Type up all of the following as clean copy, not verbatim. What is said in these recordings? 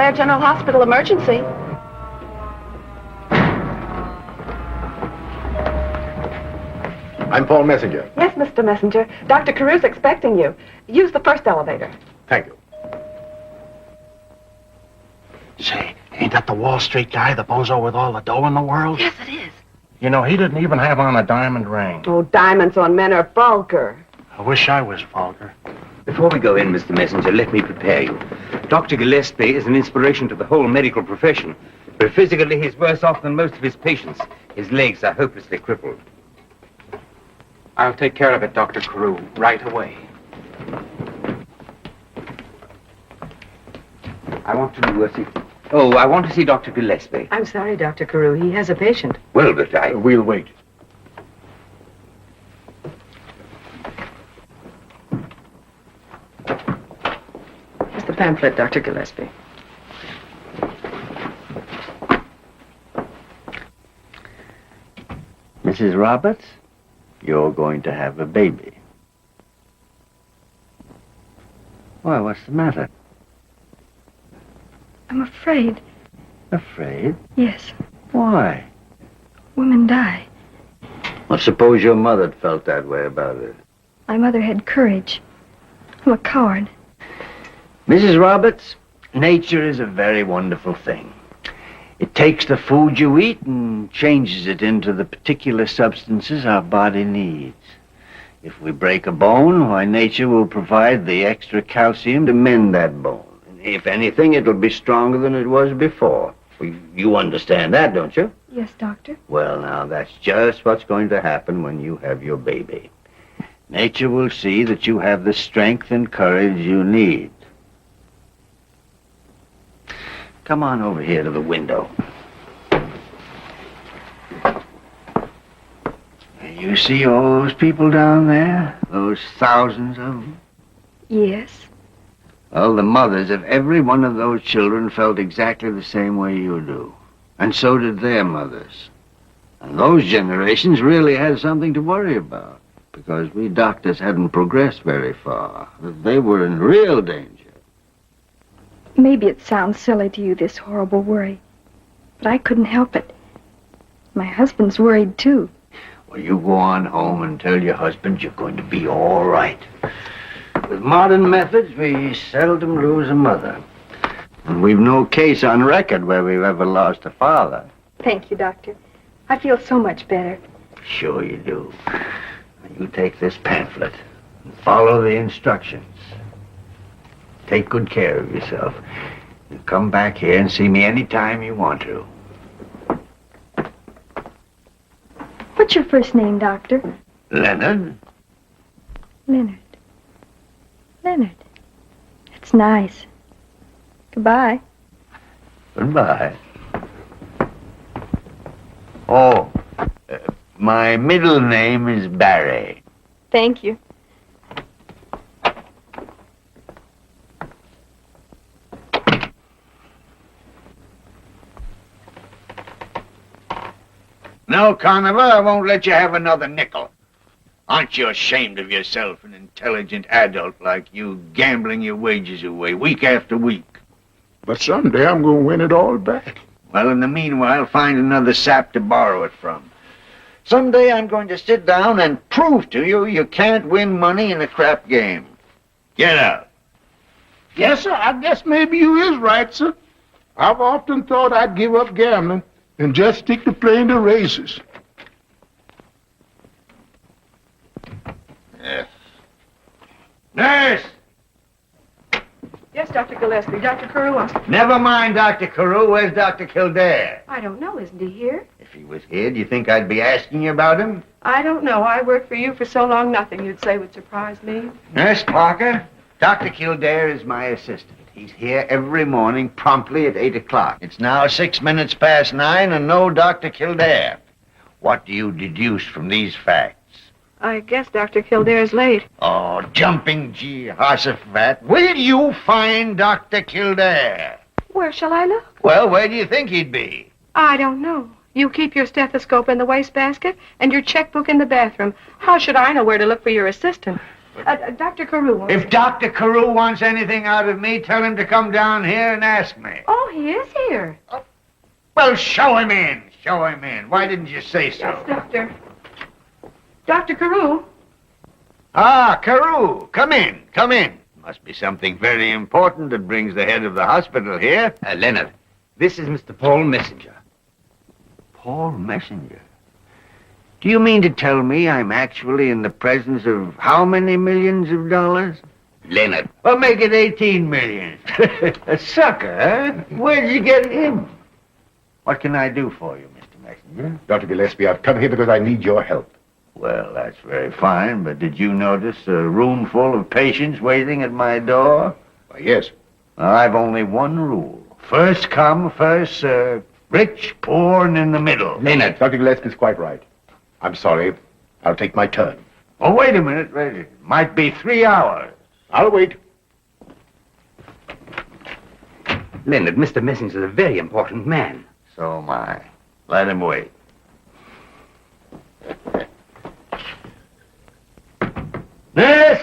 Kildare General Hospital emergency. I'm Paul Messenger. Yes, Mr. Messenger. Dr. Carew's expecting you. Use the first elevator. Thank you. Say, ain't that the Wall Street guy, the bozo with all the dough in the world? Yes, it is. You know, he didn't even have on a diamond ring. Oh, diamonds on men are vulgar. I wish I was vulgar. Before we go in, Mr. Messenger, let me prepare you. Dr. Gillespie is an inspiration to the whole medical profession. But physically, he's worse off than most of his patients. His legs are hopelessly crippled. I'll take care of it, Dr. Carew, right away. I want to see Dr. Gillespie. I'm sorry, Dr. Carew. He has a patient. Well, but We'll wait. Here's the pamphlet, Dr. Gillespie. Mrs. Roberts, you're going to have a baby. Why, what's the matter? I'm afraid. Afraid? Yes. Why? Women die. Well, suppose your mother felt that way about it. My mother had courage. I'm a coward. Mrs. Roberts, nature is a very wonderful thing. It takes the food you eat and changes it into the particular substances our body needs. If we break a bone, why, nature will provide the extra calcium to mend that bone. And if anything, it'll be stronger than it was before. You understand that, don't you? Yes, Doctor. Well, now, that's just what's going to happen when you have your baby. Nature will see that you have the strength and courage you need. Come on over here to the window. You see all those people down there? Those thousands of them? Yes. Well, the mothers of every one of those children felt exactly the same way you do. And so did their mothers. And those generations really had something to worry about, because we doctors hadn't progressed very far. They were in real danger. Maybe it sounds silly to you, this horrible worry. But I couldn't help it. My husband's worried, too. Well, you go on home and tell your husband you're going to be all right. With modern methods, we seldom lose a mother. And we've no case on record where we've ever lost a father. Thank you, Doctor. I feel so much better. Sure you do. You take this pamphlet and follow the instructions. Take good care of yourself. You come back here and see me anytime you want to. What's your first name, Doctor? Leonard? Leonard. Leonard. That's nice. Goodbye. Goodbye. Oh, my middle name is Barry. Thank you. No, Conover, I won't let you have another nickel. Aren't you ashamed of yourself, an intelligent adult like you, gambling your wages away week after week? But someday I'm going to win it all back. Well, in the meanwhile, find another sap to borrow it from. Someday I'm going to sit down and prove to you you can't win money in a crap game. Get out. Yes, sir. I guess maybe you is right, sir. I've often thought I'd give up gambling and just stick to playing the races. Yes. Nurse! Yes, Dr. Gillespie. Dr. Carew wants... Never mind, Dr. Carew. Where's Dr. Kildare? I don't know. Isn't he here? If he was here, do you think I'd be asking you about him? I don't know. I worked for you for so long, nothing you'd say would surprise me. Nurse Parker, Dr. Kildare is my assistant. He's here every morning promptly at 8 o'clock. It's now 6 minutes past 9 and no Dr. Kildare. What do you deduce from these facts? I guess Dr. Kildare's late. Oh, jumping Jehoshaphat. Will you find Dr. Kildare? Where shall I look? Well, where do you think he'd be? I don't know. You keep your stethoscope in the wastebasket and your checkbook in the bathroom. How should I know where to look for your assistant? Dr. Carew. If Dr. Carew wants anything out of me, tell him to come down here and ask me. Oh, he is here. Well, show him in. Show him in. Why didn't you say so? Yes, Doctor. Dr. Carew. Ah, Carew. Come in. Come in. Must be something very important that brings the head of the hospital here. Leonard, this is Mr. Paul Messenger. Paul Messenger? Do you mean to tell me I'm actually in the presence of how many millions of dollars? Leonard. Well, make it 18 million. A sucker, huh? Where'd you get him? What can I do for you, Mr. Messenger? Dr. Gillespie, I've come here because I need your help. Well, that's very fine, but did you notice a room full of patients waiting at my door? Why, yes. I've only one rule. First come, first serve. Rich, poor, and in the middle. Leonard. Dr. Gillespie's quite right. I'm sorry. I'll take my turn. Oh, wait a minute. Wait. It might be 3 hours. I'll wait. Leonard, Mr. Messenger's a very important man. So am I. Let him wait. Nurse!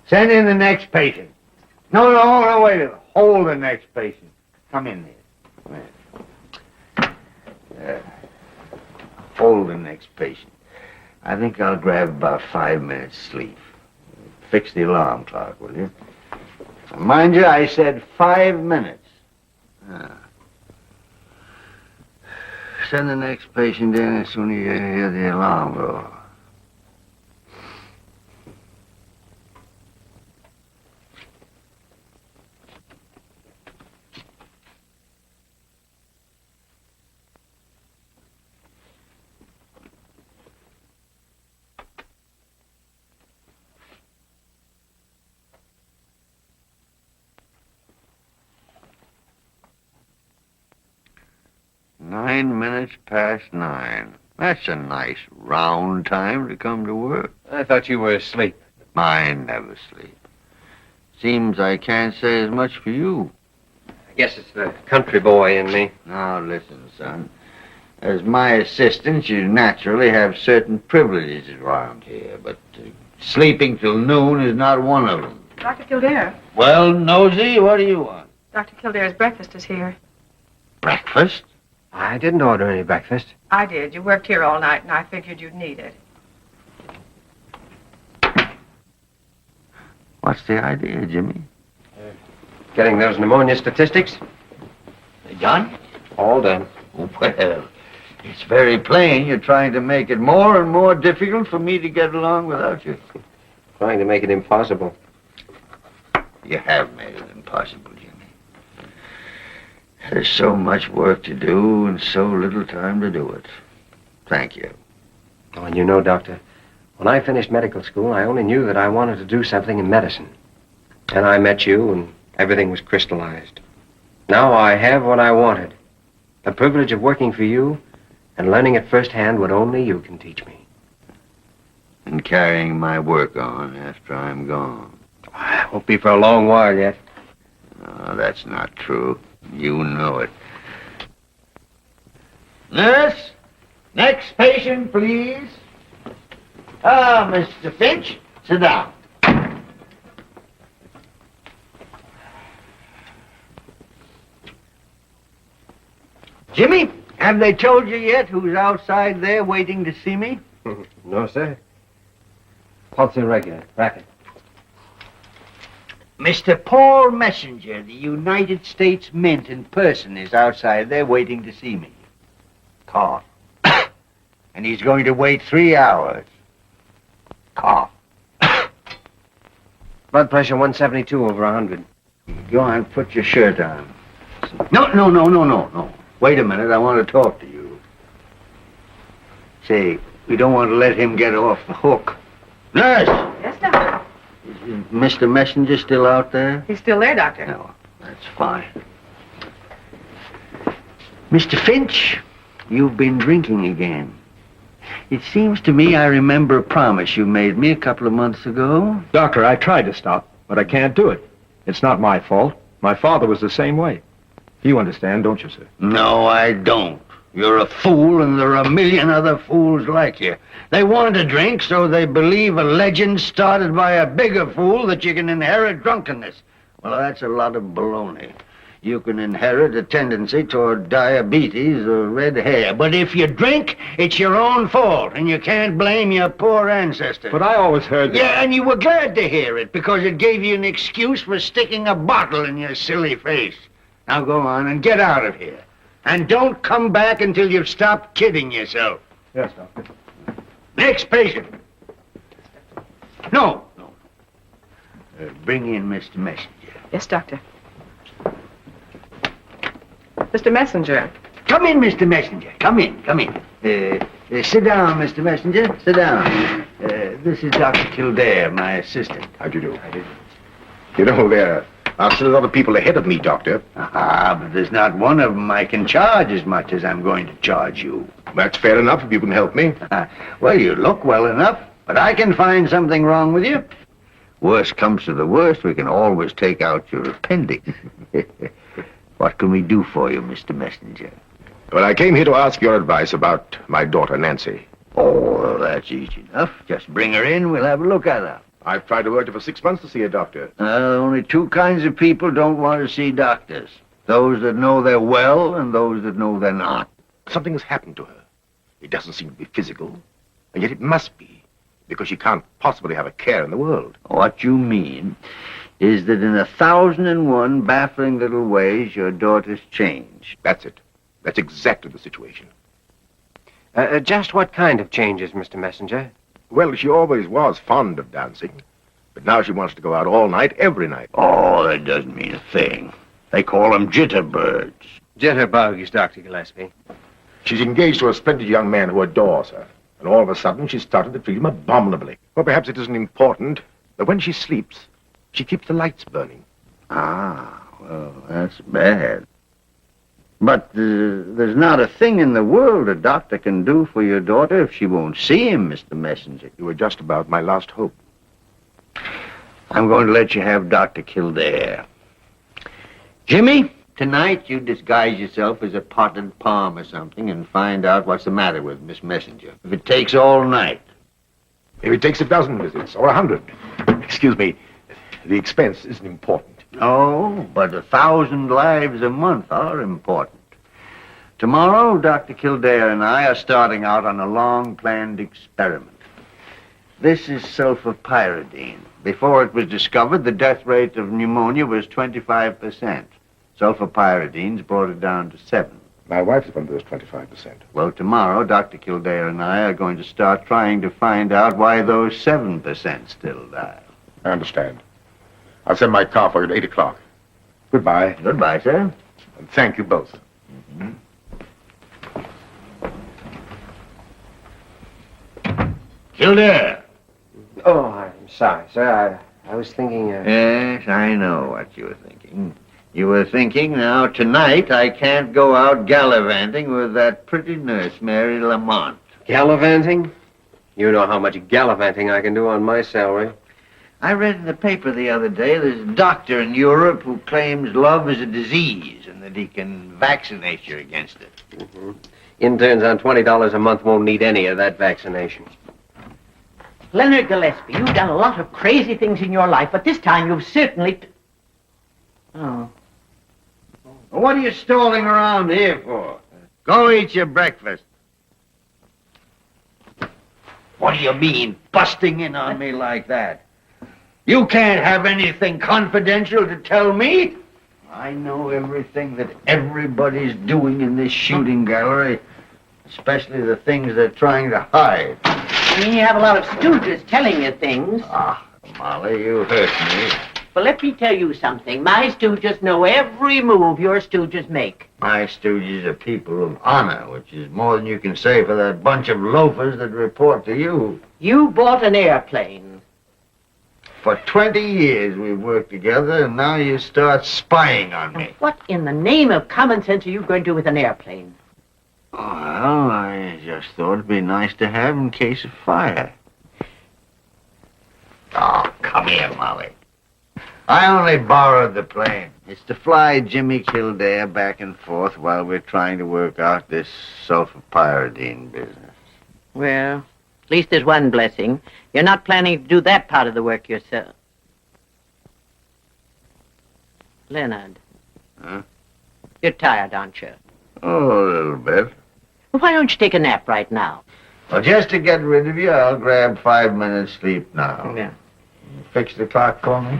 Send in the next patient. No, wait a minute. Hold the next patient. Come in there. Come in. Hold the next patient. I think I'll grab about 5 minutes sleep. Fix the alarm clock, will you? Mind you, I said 5 minutes. Send the next patient in as soon as you hear the alarm go. Past 9. That's a nice round time to come to work. I thought you were asleep. I never sleep. Seems I can't say as much for you. I guess it's the country boy in me. Now, listen, son. As my assistant, you naturally have certain privileges around here, but sleeping till noon is not one of them. Dr. Kildare. Well, Nosy, what do you want? Dr. Kildare's breakfast is here. Breakfast? I didn't order any breakfast. I did. You worked here all night, and I figured you'd need it. What's the idea, Jimmy? Getting those pneumonia statistics? They done? All done. Well, it's very plain you're trying to make it more and more difficult for me to get along without you. Trying to make it impossible. You have made it impossible, Jimmy. There's so much work to do and so little time to do it. Thank you. Oh, and you know, Doctor, when I finished medical school, I only knew that I wanted to do something in medicine. And I met you, and everything was crystallized. Now I have what I wanted. The privilege of working for you and learning it firsthand what only you can teach me. And carrying my work on after I'm gone. Won't be for a long while yet. Oh, that's not true. You know it. Nurse, next patient, please. Mr. Finch, sit down. Jimmy, have they told you yet who's outside there waiting to see me? No, sir. Pulse irregular. Rapid. Mr. Paul Messenger, the United States Mint in person, is outside there waiting to see me. Cough. And he's going to wait 3 hours. Cough. Blood pressure 172 over 100. Go on, put your shirt on. No. Wait a minute, I want to talk to you. Say, we don't want to let him get off the hook. Nurse! Yes, Doctor. Is Mr. Messenger still out there? He's still there, Doctor. No, that's fine. Mr. Finch, you've been drinking again. It seems to me I remember a promise you made me a couple of months ago. Doctor, I tried to stop, but I can't do it. It's not my fault. My father was the same way. You understand, don't you, sir? No, I don't. You're a fool, and there are a million other fools like you. They want to drink, so they believe a legend started by a bigger fool that you can inherit drunkenness. Well, that's a lot of baloney. You can inherit a tendency toward diabetes or red hair. But if you drink, it's your own fault, and you can't blame your poor ancestors. But I always heard that... Yeah, and you were glad to hear it, because it gave you an excuse for sticking a bottle in your silly face. Now go on and get out of here. And don't come back until you've stopped kidding yourself. Yes, Doctor. Next patient. No. Bring in Mr. Messenger. Yes, Doctor. Mr. Messenger. Come in, Mr. Messenger. Come in. Sit down, Mr. Messenger. Sit down. This is Dr. Kildare, my assistant. How do you do? You know, there are still a lot of people ahead of me, Doctor. But there's not one of them I can charge as much as I'm going to charge you. That's fair enough if you can help me. Well, you look well enough, but I can find something wrong with you. Worst comes to the worst, we can always take out your appendix. What can we do for you, Mr. Messenger? Well, I came here to ask your advice about my daughter, Nancy. Oh, that's easy enough. Just bring her in, we'll have a look at her. I've tried to urge her for 6 months to see a doctor. Only two kinds of people don't want to see doctors. Those that know they're well and those that know they're not. Something has happened to her. It doesn't seem to be physical, and yet it must be, because she can't possibly have a care in the world. What you mean is that in 1,001 baffling little ways, your daughter's changed. That's it. That's exactly the situation. Just what kind of changes, Mr. Messenger? Well, she always was fond of dancing, but now she wants to go out all night, every night. Oh, that doesn't mean a thing. They call them jitterbugs. Jitterbugs, Dr. Gillespie. She's engaged to a splendid young man who adores her, and all of a sudden she's started to treat him abominably. Well, perhaps it isn't important, but when she sleeps, she keeps the lights burning. Well, that's bad. But there's not a thing in the world a doctor can do for your daughter if she won't see him, Mr. Messenger. You were just about my last hope. I'm going to let you have Dr. Kildare. Jimmy, tonight you disguise yourself as a potted palm or something and find out what's the matter with Miss Messenger. If it takes all night. If it takes 12 visits, or 100. Excuse me, the expense isn't important. Oh, but 1,000 lives a month are important. Tomorrow, Dr. Kildare and I are starting out on a long-planned experiment. This is sulfapyridine. Before it was discovered, the death rate of pneumonia was 25%. Sulfapyridine's brought it down to 7%. My wife's one of those 25%. Well, tomorrow, Dr. Kildare and I are going to start trying to find out why those 7% still die. I understand. I'll send my car for you at 8 o'clock. Goodbye. Goodbye, sir. And thank you both. Kildare! Oh, I'm sorry, sir. I was thinking... Yes, I know what you were thinking. You were thinking, now, tonight I can't go out gallivanting with that pretty nurse, Mary Lamont. Gallivanting? You know how much gallivanting I can do on my salary. I read in the paper the other day there's a doctor in Europe who claims love is a disease and that he can vaccinate you against it. Interns on $20 a month won't need any of that vaccination. Leonard Gillespie, you've done a lot of crazy things in your life, but this time you've certainly... Oh. Well, what are you stalling around here for? Go eat your breakfast. What do you mean, busting in on me like that? You can't have anything confidential to tell me. I know everything that everybody's doing in this shooting gallery, especially the things they're trying to hide. I mean, you have a lot of stooges telling you things. Molly, you hurt me. Well, let me tell you something. My stooges know every move your stooges make. My stooges are people of honor, which is more than you can say for that bunch of loafers that report to you. You bought an airplane. For 20 years we've worked together, and now you start spying on me. What in the name of common sense are you going to do with an airplane? Well, I just thought it'd be nice to have in case of fire. Oh, come here, Molly. I only borrowed the plane. It's to fly Jimmy Kildare back and forth while we're trying to work out this sulfapyridine business. Well, at least there's one blessing. You're not planning to do that part of the work yourself. Leonard. Huh? You're tired, aren't you? Oh, a little bit. Well, why don't you take a nap right now? Well, just to get rid of you, I'll grab 5 minutes sleep now. Yeah. Fix the clock for me?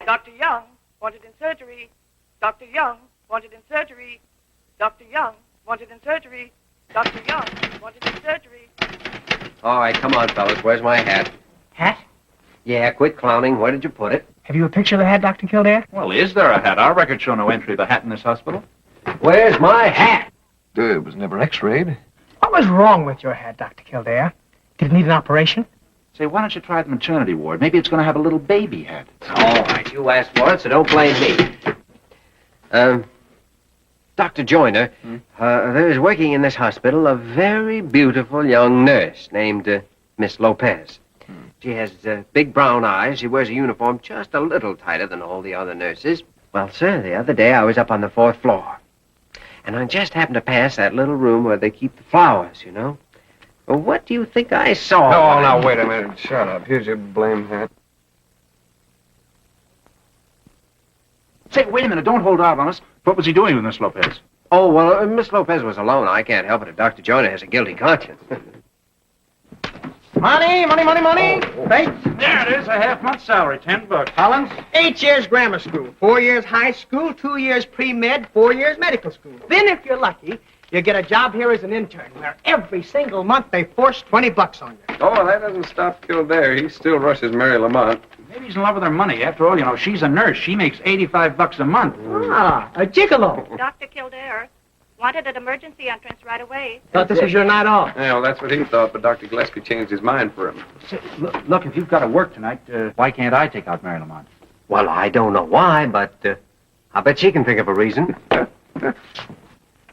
Dr. Young wanted in surgery. Dr. Young wanted in surgery. Dr. Young wanted in surgery. Dr. Young wanted in surgery. All right, come on, fellas. Where's my hat? Hat? Yeah, quit clowning. Where did you put it? Have you a picture of the hat, Dr. Kildare? Well, is there a hat? Our records show no entry of the hat in this hospital. Where's my hat? It was never x-rayed. What was wrong with your hat, Dr. Kildare? Did it need an operation? Say, why don't you try the maternity ward? Maybe it's going to have a little baby hat. All right, you asked for it, so don't blame me. Dr. Joyner, there is working in this hospital a very beautiful young nurse named Miss Lopez. She has big brown eyes. She wears a uniform just a little tighter than all the other nurses. Well, sir, the other day I was up on the 4th floor, and I just happened to pass that little room where they keep the flowers, you know. Well, what do you think I saw? Oh, now, wait a minute. Shut up. Here's your blame hat. Say, wait a minute. Don't hold out on us. What was he doing with Miss Lopez? Oh, well, Miss Lopez was alone. I can't help it if Dr. Joyner has a guilty conscience. Money, money, money, money. Right? There it is. A half-month salary. $10. Collins? 8 years grammar school, 4 years high school, 2 years pre-med, 4 years medical school. Then, if you're lucky, you get a job here as an intern, where every single month they force $20 on you. Oh, that doesn't stop Kildare. He still rushes Mary Lamont. Maybe he's in love with her money. After all, you know, she's a nurse. She makes $85 a month. Ah, a gigolo. Dr. Kildare wanted an emergency entrance right away. Thought this was your night off. Yeah, well, that's what he thought, but Dr. Gillespie changed his mind for him. Say, look, if you've got to work tonight, why can't I take out Mary Lamont? Well, I don't know why, but I bet she can think of a reason.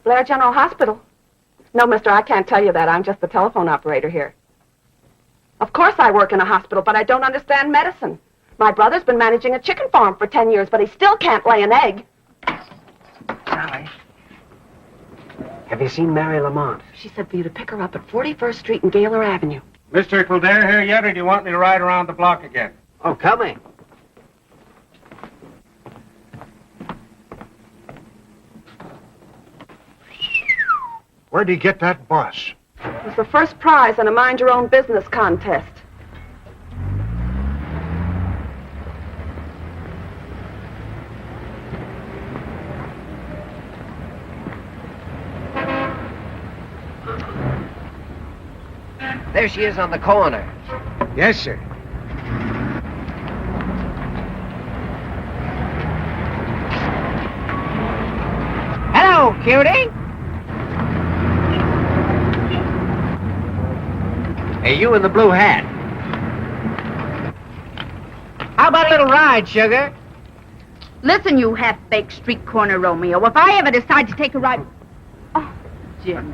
Blair General Hospital. No, mister, I can't tell you that. I'm just the telephone operator here. Of course I work in a hospital, but I don't understand medicine. My brother's been managing a chicken farm for 10 years, but he still can't lay an egg. Sally, have you seen Mary Lamont? She said for you to pick her up at 41st Street and Gaylor Avenue. Mr. Kildare here yet, or do you want me to ride around the block again? Oh, coming. Where'd he get that bus? It was the first prize in a mind-your-own-business contest. There she is on the corner. Yes, sir. Hello, cutie. Hey, you in the blue hat. How about a little ride, sugar? Listen, you half-baked street corner Romeo. If I ever decide to take a ride... Oh, Jimmy.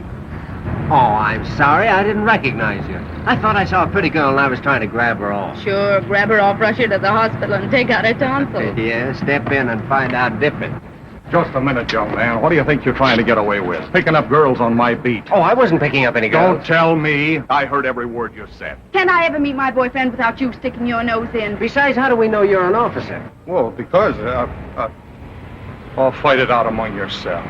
Oh, I'm sorry. I didn't recognize you. I thought I saw a pretty girl and I was trying to grab her off. Sure, grab her off, rush her to the hospital, and take out her tonsil. Yeah, step in and find out different. Just a minute, young man. What do you think you're trying to get away with? Picking up girls on my beat. Oh, I wasn't picking up any girls. Don't tell me. I heard every word you said. Can I ever meet my boyfriend without you sticking your nose in? Besides, how do we know you're an officer? Well, because I'll fight it out among yourselves.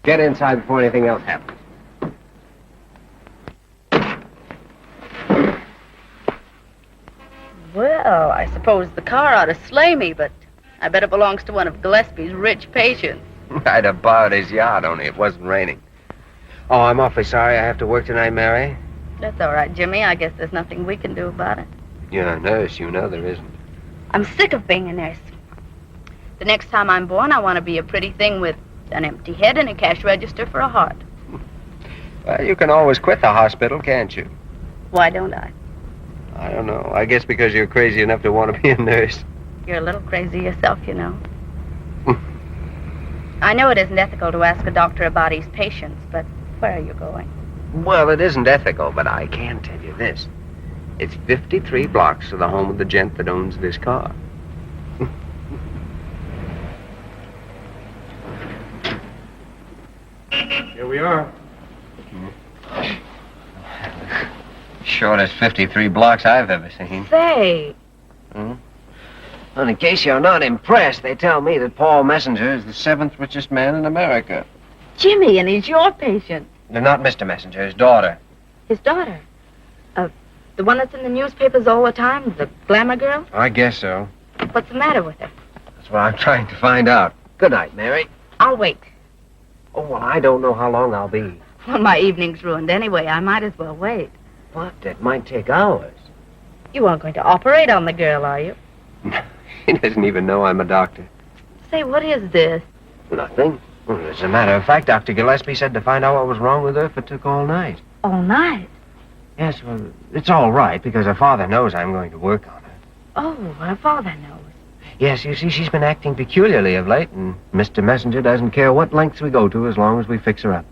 Get inside before anything else happens. Well, I suppose the car ought to slay me, but I bet it belongs to one of Gillespie's rich patients. I'd have borrowed his yacht, only it wasn't raining. Oh, I'm awfully sorry I have to work tonight, Mary. That's all right, Jimmy. I guess there's nothing we can do about it. You're a nurse, you know there isn't. I'm sick of being a nurse. The next time I'm born, I want to be a pretty thing with an empty head and a cash register for a heart. Well, you can always quit the hospital, can't you? Why don't I? I don't know. I guess because you're crazy enough to want to be a nurse. You're a little crazy yourself, you know. I know it isn't ethical to ask a doctor about his patients, but where are you going? Well, it isn't ethical, but I can tell you this. It's 53 blocks to the home of the gent that owns this car. Here we are. Shortest 53 blocks I've ever seen. Say, Well, in case you're not impressed, they tell me that Paul Messenger is the 7th richest man in America. Jimmy, and he's your patient. No, not Mr. Messenger, his daughter. His daughter. The one that's in the newspapers all the time, the glamour girl? I guess so. What's the matter with her? That's what I'm trying to find out. Good night, Mary. I'll wait. Oh, well, I don't know how long I'll be. Well, my evening's ruined anyway. I might as well wait. But it might take hours. You aren't going to operate on the girl, are you? He doesn't even know I'm a doctor. Say, what is this? Nothing. Well, as a matter of fact, Dr. Gillespie said to find out what was wrong with her if it took all night. All night? Yes, well, it's all right because her father knows I'm going to work on her. Oh, her father knows. Yes, you see, she's been acting peculiarly of late, and Mr. Messenger doesn't care what lengths we go to as long as we fix her up.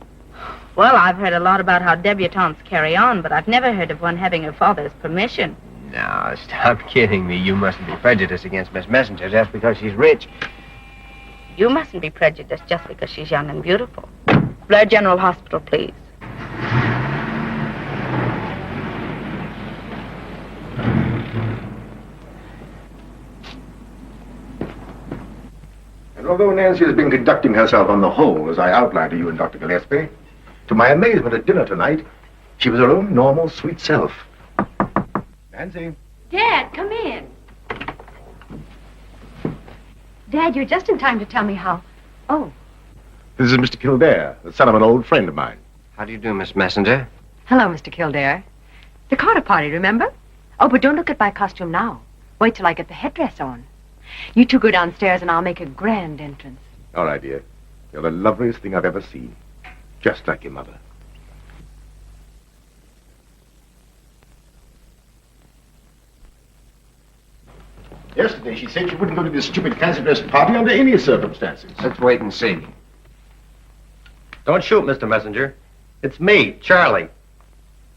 Well, I've heard a lot about how debutantes carry on, but I've never heard of one having her father's permission. Now, stop kidding me. You mustn't be prejudiced against Miss Messenger just because she's rich. You mustn't be prejudiced just because she's young and beautiful. Blair General Hospital, please. And although Nancy has been conducting herself on the whole, as I outlined to you and Dr. Gillespie, to my amazement at dinner tonight, she was her own normal, sweet self. Nancy. Dad, come in. Dad, you're just in time to tell me how... Oh, This is Mr. Kildare, the son of an old friend of mine. How do you do, Miss Messenger? hello, Mr. Kildare. The Carter party, remember? Oh, but don't look at my costume now. Wait till I get the headdress on. You two go downstairs and I'll make a grand entrance. All right, dear. You're the loveliest thing I've ever seen. Just like your mother. Yesterday, she said she wouldn't go to this stupid fancy dress party under any circumstances. Let's wait and see. Don't shoot, Mr. Messenger. It's me, Charlie. If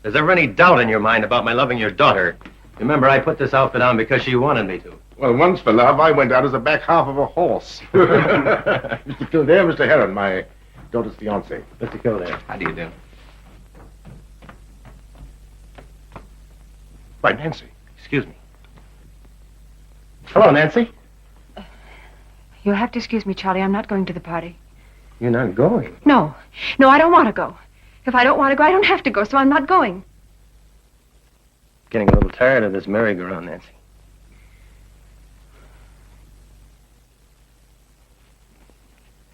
there's ever any doubt in your mind about my loving your daughter, remember I put this outfit on because she wanted me to. Well, once for love, I went out as the back half of a horse. Mr. Kildare, Mr. Heron, my daughter's fiancé. Mr. Kildare, how do you do? Why, Nancy. Excuse me. Hello, Nancy. You'll have to excuse me, Charlie. I'm not going to the party. You're not going. No, I don't want to go. If I don't want to go, I don't have to go, so I'm not going. Getting a little tired of this merry-go-round, Nancy.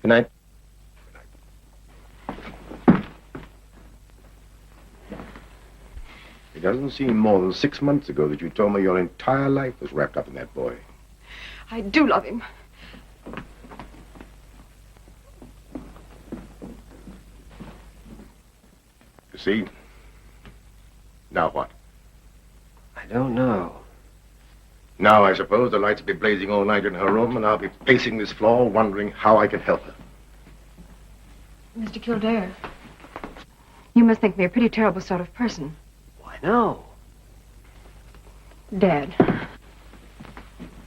Good night. It doesn't seem more than 6 months ago that you told me your entire life was wrapped up in that boy. I do love him. You see? Now what? I don't know. Now, I suppose the lights will be blazing all night in her room, and I'll be pacing this floor wondering how I can help her. Mr. Kildare, you must think me a pretty terrible sort of person. Why, no. Dad.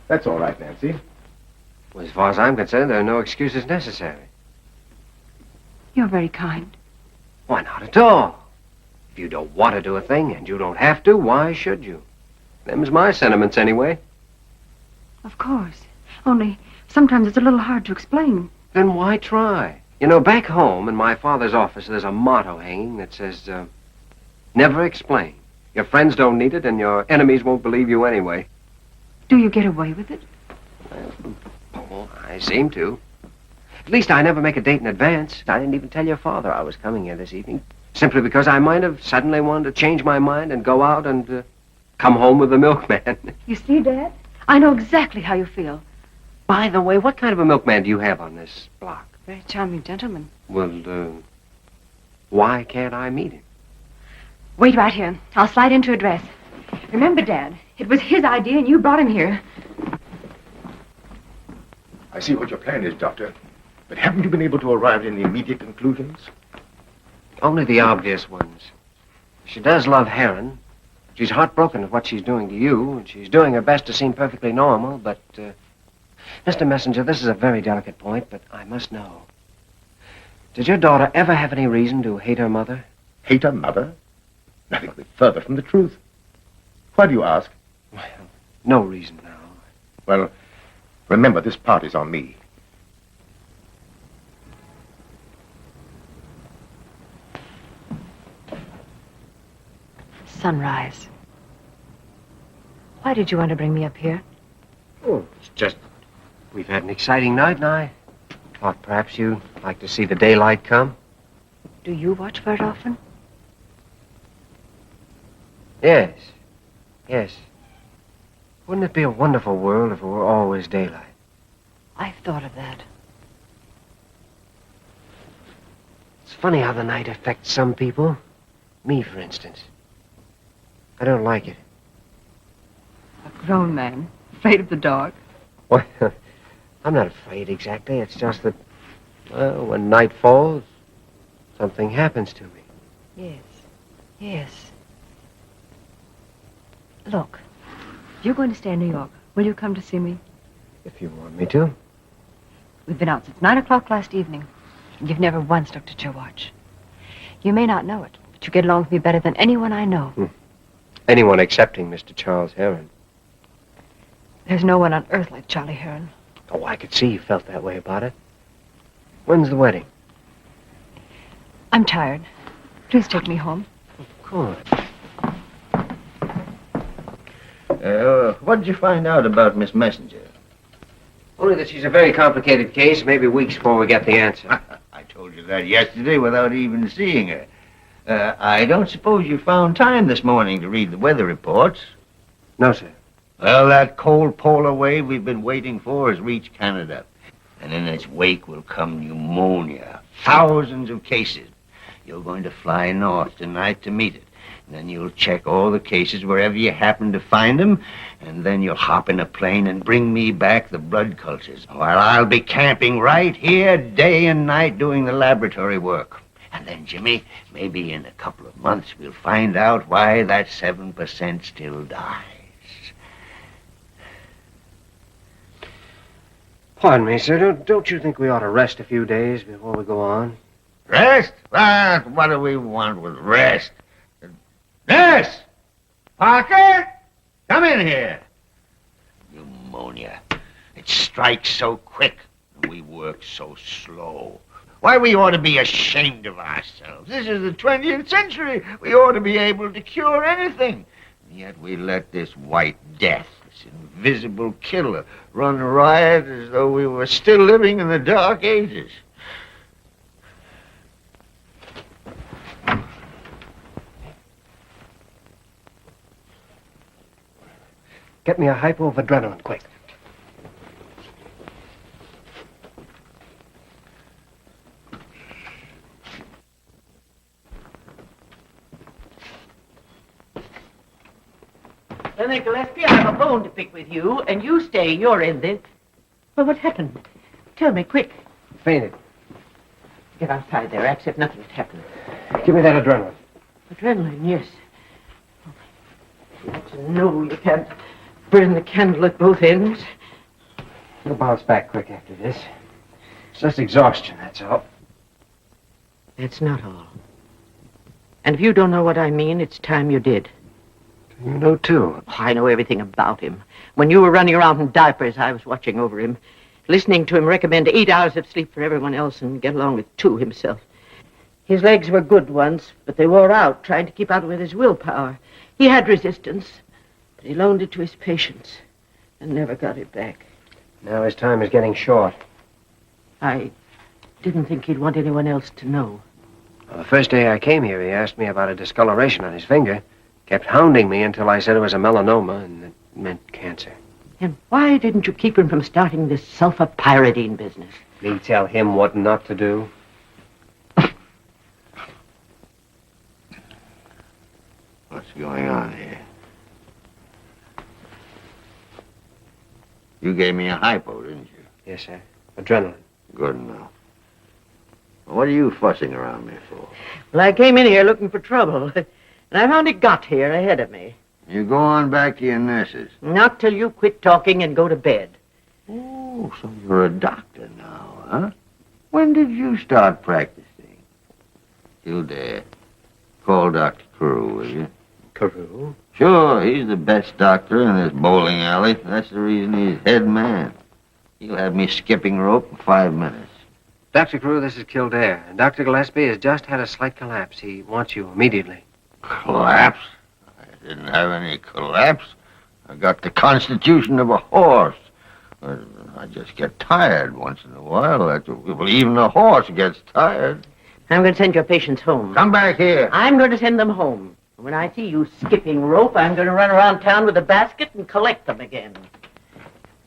That's all right, Nancy. Well, as far as I'm concerned, there are no excuses necessary. You're very kind. Why, not at all. If you don't want to do a thing and you don't have to, why should you? Them's my sentiments, anyway. Of course. Only, sometimes it's a little hard to explain. Then why try? You know, back home in my father's office, there's a motto hanging that says, never explain. Your friends don't need it, and your enemies won't believe you anyway. Do you get away with it? Well, I seem to. At least I never make a date in advance. I didn't even tell your father I was coming here this evening. Simply because I might have suddenly wanted to change my mind and go out and come home with the milkman. You see, Dad? I know exactly how you feel. By the way, what kind of a milkman do you have on this block? Very charming gentleman. Well, Why can't I meet him? Wait right here. I'll slide into a dress. Remember, Dad, it was his idea and you brought him here. I see what your plan is, Doctor. But haven't you been able to arrive at any immediate conclusions? Only the obvious ones. She does love Heron. She's heartbroken at what she's doing to you, and she's doing her best to seem perfectly normal, but, Mr. Messenger, this is a very delicate point, but I must know. Did your daughter ever have any reason to hate her mother? Hate her mother? Nothing could be further from the truth. Why do you ask? Well, no reason now. Well, remember, this party's on me. Sunrise. Why did you want to bring me up here? Oh, it's just we've had an exciting night, and I thought perhaps you'd like to see the daylight come. Do you watch for it often? Yes. Yes. Wouldn't it be a wonderful world if it were always daylight? I've thought of that. It's funny how the night affects some people. Me, for instance. I don't like it. A grown man, afraid of the dark. Well, I'm not afraid exactly. It's just that, well, when night falls, something happens to me. Yes. Yes. Look, if you're going to stay in New York, will you come to see me? If you want me to. We've been out since 9 o'clock last evening. And you've never once looked at your watch. You may not know it, but you get along with me better than anyone I know. Anyone excepting Mr. Charles Heron. There's no one on earth like Charlie Heron. Oh, I could see you felt that way about it. When's the wedding? I'm tired. Please take me home. Of course. What did you find out about Miss Messenger? Only that she's a very complicated case, maybe weeks before we get the answer. I told you that yesterday without even seeing her. I don't suppose you found time this morning to read the weather reports? No, sir. Well, that cold polar wave we've been waiting for has reached Canada. And in its wake will come pneumonia. Thousands of cases. You're going to fly north tonight to meet it. And then you'll check all the cases wherever you happen to find them. And then you'll hop in a plane and bring me back the blood cultures. While I'll be camping right here day and night doing the laboratory work. And then, Jimmy, maybe in a couple of months we'll find out why that 7% still dies. Pardon me, sir. Don't you think we ought to rest a few days before we go on? Rest? What do we want with rest? Nurse! Parker! Come in here. Pneumonia. It strikes so quick, and we work so slow. Why, we ought to be ashamed of ourselves. This is the 20th century. We ought to be able to cure anything. And yet we let this white death, this invisible killer, run riot as though we were still living in the Dark Ages. Get me a hypo of adrenaline, quick. Leonard Gillespie, I have a bone to pick with you, and you stay your end then. Well, what happened? Tell me, quick. Fainted. Get outside there, act as if nothing had happened. Give me that adrenaline. Adrenaline, yes. You ought to know you can't burn the candle at both ends. You'll bounce back quick after this. It's just exhaustion, that's all. That's not all. And if you don't know what I mean, it's time you did. You know, too. Oh, I know everything about him. When you were running around in diapers, I was watching over him, listening to him recommend 8 hours of sleep for everyone else and get along with 2 himself. His legs were good once, but they wore out, trying to keep out with his willpower. He had resistance, but he loaned it to his patients and never got it back. Now his time is getting short. I didn't think he'd want anyone else to know. Well, the first day I came here, he asked me about a discoloration on his finger. Kept hounding me until I said it was a melanoma, and it meant cancer. And why didn't you keep him from starting this sulfur-pyridine business? Me tell him what not to do? What's going on here? You gave me a hypo, didn't you? Yes, sir. Adrenaline. Good enough. What are you fussing around me for? Well, I came in here looking for trouble, and I found it got here ahead of me. You go on back to your nurses. Not till you quit talking and go to bed. Oh, so you're a doctor now, huh? When did you start practicing? Kildare, call Dr. Carew, will you? Carew? Sure, he's the best doctor in this bowling alley. That's the reason he's head man. He'll have me skipping rope in 5 minutes. Dr. Carew, this is Kildare. Dr. Gillespie has just had a slight collapse. He wants you immediately. Collapse? I didn't have any collapse. I got the constitution of a horse. I just get tired once in a while. Well, even a horse gets tired. I'm going to send your patients home. Come back here. I'm going to send them home. When I see you skipping rope, I'm going to run around town with a basket and collect them again.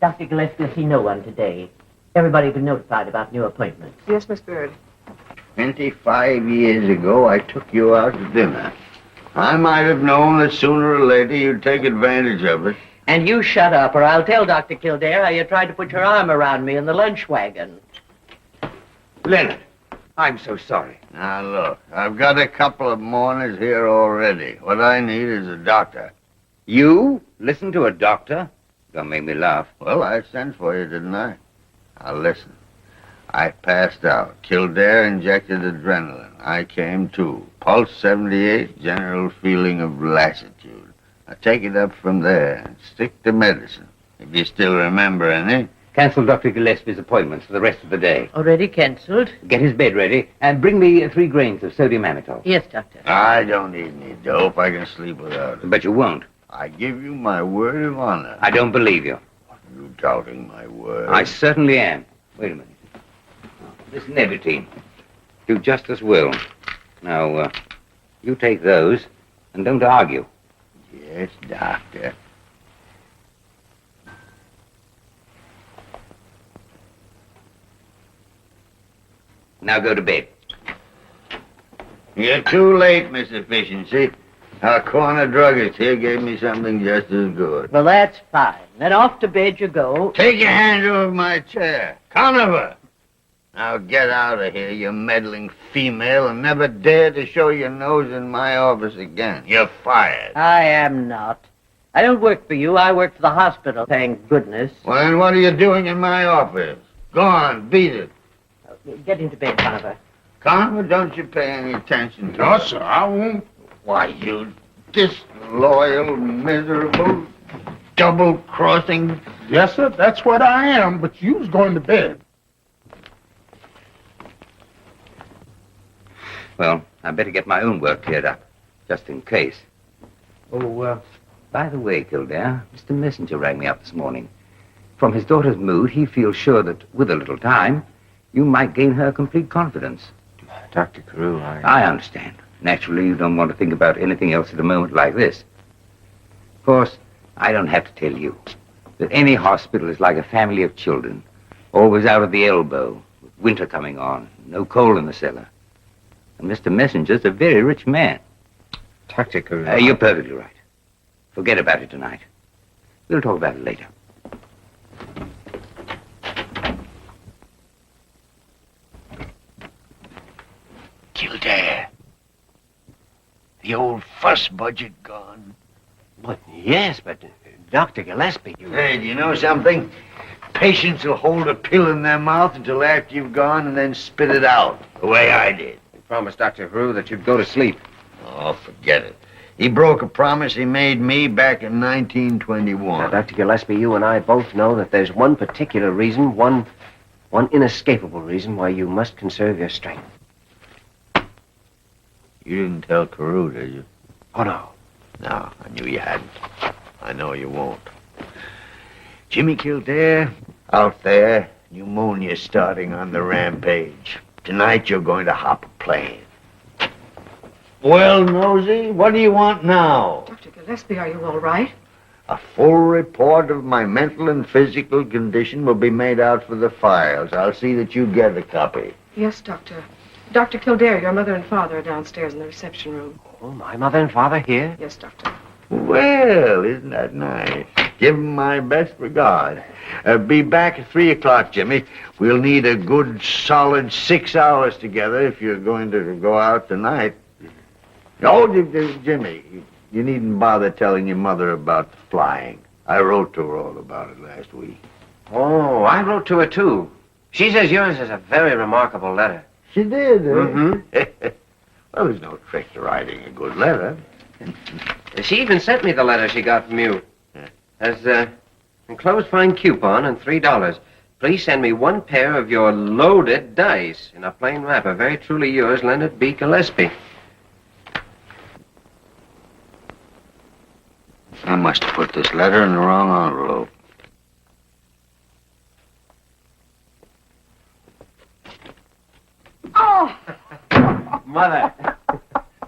Dr. Gillespie will see no one today. Everybody will be notified about new appointments. Yes, Miss Bird. 25 years ago, I took you out to dinner. I might have known that sooner or later you'd take advantage of it. And you shut up, or I'll tell Dr. Kildare how you tried to put your arm around me in the lunch wagon. Leonard, I'm so sorry. Now, look, I've got a couple of mourners here already. What I need is a doctor. You? Listen to a doctor? Don't make me laugh. Well, I sent for you, didn't I? Now, listen. I passed out. Kildare injected adrenaline. I came to. Pulse 78, general feeling of lassitude. Now, take it up from there and stick to medicine. If you still remember any. Cancel Dr. Gillespie's appointments for the rest of the day. Already cancelled? Get his bed ready and bring me 3 grains of sodium amytal. Yes, Doctor. I don't need any dope. I can sleep without it. But you won't. I give you my word of honor. I don't believe you. Are you doubting my word? I certainly am. Wait a minute. This Nebutine. Do just as well. Now, you take those and don't argue. Yes, Doctor. Now go to bed. You're too late, Miss Efficiency. Our corner druggist here gave me something just as good. Well, that's fine. Then off to bed you go. Take your hands off my chair. Conover! Now get out of here, you meddling female, and never dare to show your nose in my office again. You're fired. I am not. I don't work for you. I work for the hospital, thank goodness. Well, then what are you doing in my office? Go on, beat it. Get into bed, Conover. Conover, don't you pay any attention to No, her. sir, I won't. Why, you disloyal, miserable, double-crossing... Yes, sir, that's what I am, but you's going to bed. Well, I better get my own work cleared up, just in case. Oh, by the way, Kildare, Mr. Messenger rang me up this morning. From his daughter's mood, he feels sure that, with a little time, you might gain her complete confidence. Dr. Carew, I understand. Naturally, you don't want to think about anything else at a moment like this. Of course, I don't have to tell you that any hospital is like a family of children, always out of the elbow, with winter coming on, no coal in the cellar. And Mr. Messenger's a very rich man. Dr. Carew. You're perfectly right. Forget about it tonight. We'll talk about it later. Kildare. The old fuss budget gone. But yes, but Dr. Gillespie, you... Hey, do you know something? Patients will hold a pill in their mouth until after you've gone and then spit it out, the way I did. You promised Dr. Carew that you'd go to sleep. Oh, forget it. He broke a promise he made me back in 1921. Now, Dr. Gillespie, you and I both know that there's one particular reason, one inescapable reason why you must conserve your strength. You didn't tell Carew, did you? Oh, no. No, I knew you hadn't. I know you won't. Jimmy Kildare, out there, pneumonia starting on the rampage. Tonight you're going to hop a plane. Well, Nosy, what do you want now? Dr. Gillespie, are you all right? A full report of my mental and physical condition will be made out for the files. I'll see that you get a copy. Yes, Doctor. Dr. Kildare, your mother and father are downstairs in the reception room. Oh, my mother and father here? Yes, Doctor. Well, isn't that nice? Give 'em my best regard. Be back at 3 o'clock, Jimmy. We'll need a good, solid 6 hours together if you're going to go out tonight. Oh, Jimmy, you needn't bother telling your mother about the flying. I wrote to her all about it last week. Oh, I wrote to her, too. She says yours is a very remarkable letter. She did, eh? Mm-hmm. Well, there's no trick to writing a good letter. She even sent me the letter she got from you. Has enclosed fine coupon and $3. Please send me 1 pair of your loaded dice in a plain wrapper. Very truly yours, Leonard B. Gillespie. I must have put this letter in the wrong envelope. Oh! Mother.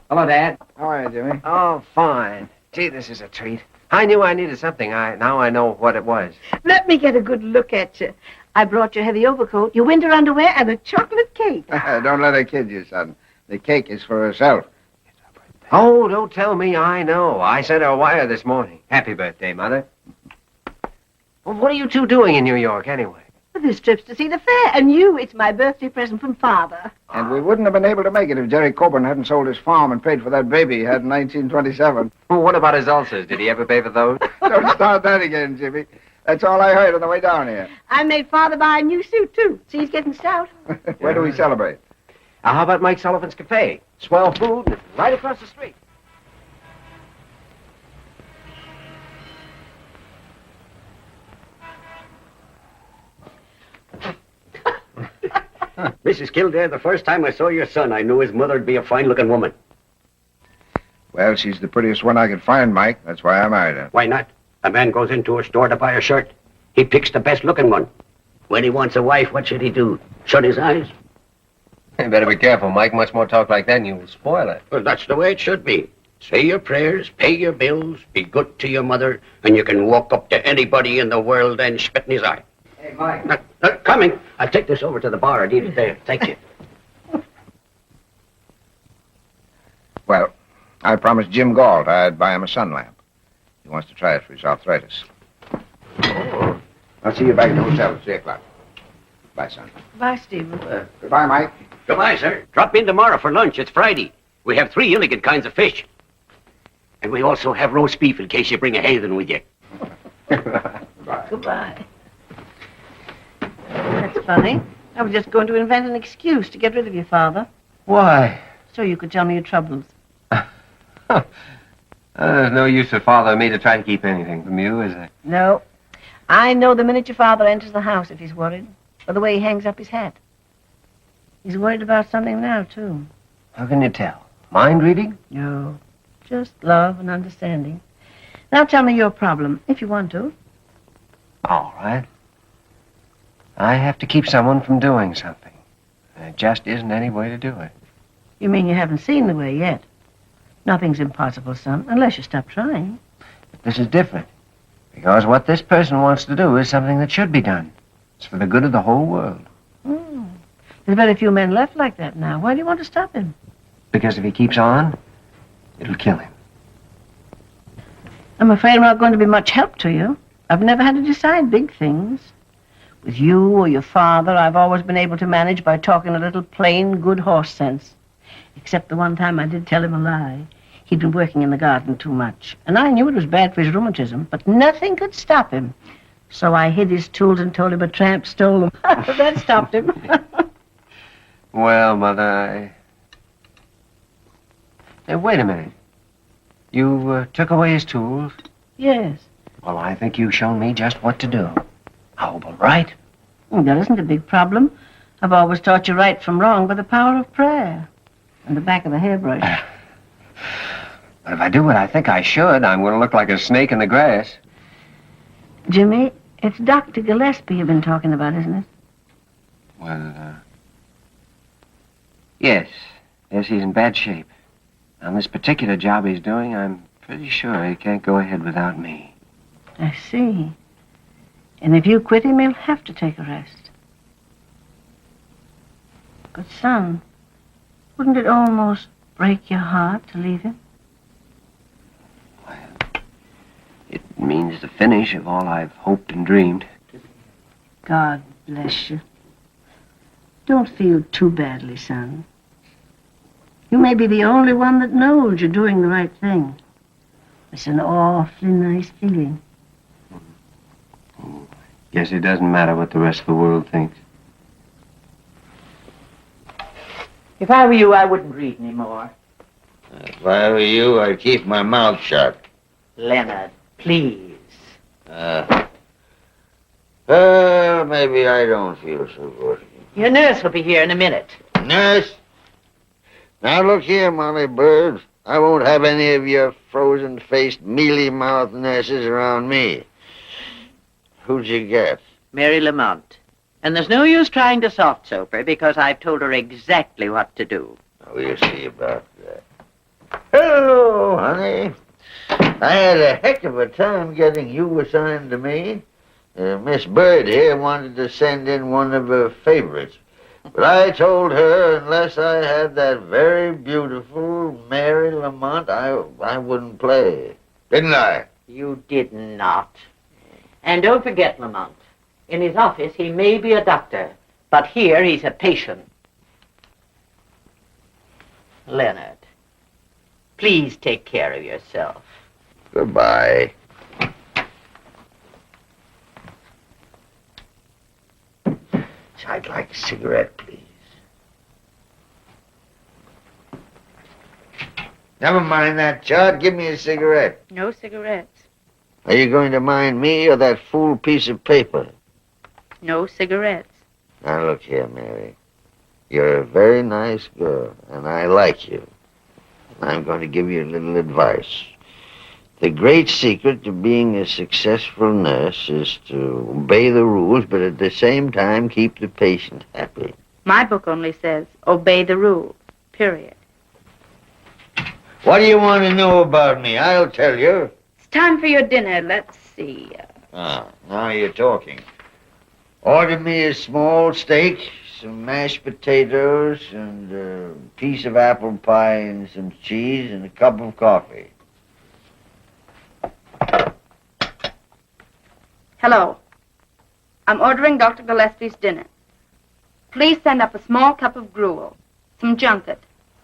Hello, Dad. How are you, Jimmy? Oh, fine. Gee, this is a treat. I knew I needed something. Now I know what it was. Let me get a good look at you. I brought your heavy overcoat, your winter underwear, and a chocolate cake. Don't let her kid you, son. The cake is for herself. Oh, don't tell me I know. I sent her a wire this morning. Happy birthday, Mother. Well, what are you two doing in New York, anyway? This trip's to see the fair, and it's my birthday present from Father. And we wouldn't have been able to make it if Jerry Coburn hadn't sold his farm and paid for that baby he had in 1927. Well, what about his ulcers? Did he ever pay for those? Don't start that again, Jimmy. That's all I heard on the way down here. I made Father buy a new suit, too. See, he's getting stout. Where do we celebrate? How about Mike Sullivan's Cafe? Swell food, right across the street. Mrs. Kildare, the first time I saw your son, I knew his mother'd be a fine-looking woman. Well, she's the prettiest one I could find, Mike. That's why I married her. Why not? A man goes into a store to buy a shirt. He picks the best-looking one. When he wants a wife, what should he do? Shut his eyes? You better be careful, Mike. Much more talk like that and you will spoil it. Well, that's the way it should be. Say your prayers, pay your bills, be good to your mother, and you can walk up to anybody in the world and spit in his eye. Hey, Mike. Coming. I'll take this over to the bar. I need it there. Thank you. Well, I promised Jim Galt I'd buy him a sun lamp. He wants to try it for his arthritis. Oh. I'll see you back at the hotel at 3 o'clock. Bye, son. Bye, Stephen. Goodbye, Mike. Goodbye, sir. Drop in tomorrow for lunch. It's Friday. We have 3 elegant kinds of fish. And we also have roast beef in case you bring a heathen with you. Goodbye. Goodbye. That's funny. I was just going to invent an excuse to get rid of your father. Why? So you could tell me your troubles. There's no use for Father or me to try to keep anything from you, is there? No. I know the minute your father enters the house if he's worried. By the way he hangs up his hat. He's worried about something now, too. How can you tell? Mind reading? No. Just love and understanding. Now tell me your problem, if you want to. All right. I have to keep someone from doing something. There just isn't any way to do it. You mean you haven't seen the way yet? Nothing's impossible, son, unless you stop trying. But this is different. Because what this person wants to do is something that should be done. It's for the good of the whole world. There's very few men left like that now. Why do you want to stop him? Because if he keeps on, it'll kill him. I'm afraid I'm not going to be much help to you. I've never had to decide big things. With you or your father, I've always been able to manage by talking a little plain, good horse sense. Except the one time I did tell him a lie. He'd been working in the garden too much. And I knew it was bad for his rheumatism, but nothing could stop him. So I hid his tools and told him a tramp stole them. That stopped him. Well, Mother, Hey, wait a minute. You took away his tools? Yes. Well, I think you've shown me just what to do. How about right? That isn't a big problem. I've always taught you right from wrong by the power of prayer. And the back of the hairbrush. But if I do what I think I should, I'm going to look like a snake in the grass. Jimmy, it's Dr. Gillespie you've been talking about, isn't it? Well, yes. Yes, he's in bad shape. On this particular job he's doing, I'm pretty sure he can't go ahead without me. I see. And if you quit him, he'll have to take a rest. But, son, Wouldn't it almost break your heart to leave him? It means the finish of all I've hoped and dreamed. God bless you. Don't feel too badly, son. You may be the only one that knows you're doing the right thing. It's an awfully nice feeling. Guess it doesn't matter what the rest of the world thinks. If I were you, I wouldn't read anymore. If I were you, I'd keep my mouth shut. Leonard, please. Maybe I don't feel so good. Your nurse will be here in a minute. Nurse? Now look here, Molly Bird. I won't have any of your frozen-faced, mealy-mouthed nurses around me. Who'd you get? Mary Lamont. And there's no use trying to soft-soap her because I've told her exactly what to do. We'll see about that. Hello, honey. I had a heck of a time getting you assigned to me. Miss Bird here wanted to send in one of her favorites. But I told her unless I had that very beautiful Mary Lamont, I wouldn't play. Didn't I? You did not. And don't forget, Lamont, in his office he may be a doctor, but here he's a patient. Leonard, please take care of yourself. Goodbye. I'd like a cigarette, please. Never mind that, Chard. Give me a cigarette. No cigarettes. Are you going to mind me or that fool piece of paper? No cigarettes. Now, look here, Mary. You're a very nice girl, and I like you. I'm going to give you a little advice. The great secret to being a successful nurse is to obey the rules, but at the same time keep the patient happy. My book only says, obey the rules, period. What do you want to know about me? I'll tell you. It's time for your dinner. Let's see. Now you're talking. Order me a small steak, some mashed potatoes, and a piece of apple pie and some cheese, and a cup of coffee. Hello. I'm ordering Dr. Gillespie's dinner. Please send up a small cup of gruel, some junket,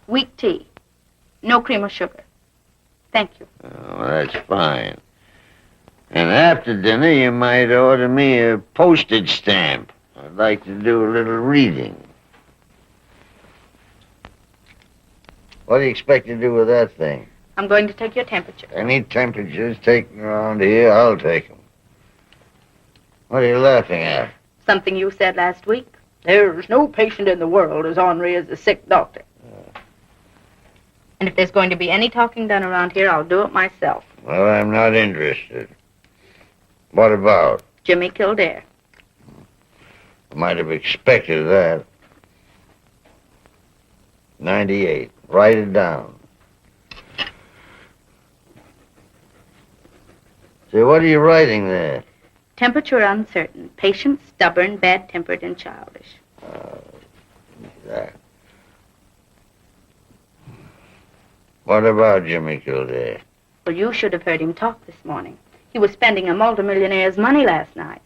weak tea, no cream or sugar. Thank you. Oh, that's fine. And after dinner, you might order me a postage stamp. I'd like to do a little reading. What do you expect to do with that thing? I'm going to take your temperature. Any temperatures taken around here, I'll take them. What are you laughing at? Something you said last week. There's no patient in the world as ornery as a sick doctor. And if there's going to be any talking done around here, I'll do it myself. Well, I'm not interested. What about? Jimmy Kildare. I might have expected that. 98. Write it down. Say, what are you writing there? Temperature uncertain. Patient stubborn, bad-tempered, and childish. That. What about Jimmy Kildare? Well, you should have heard him talk this morning. He was spending a multimillionaire's money last night.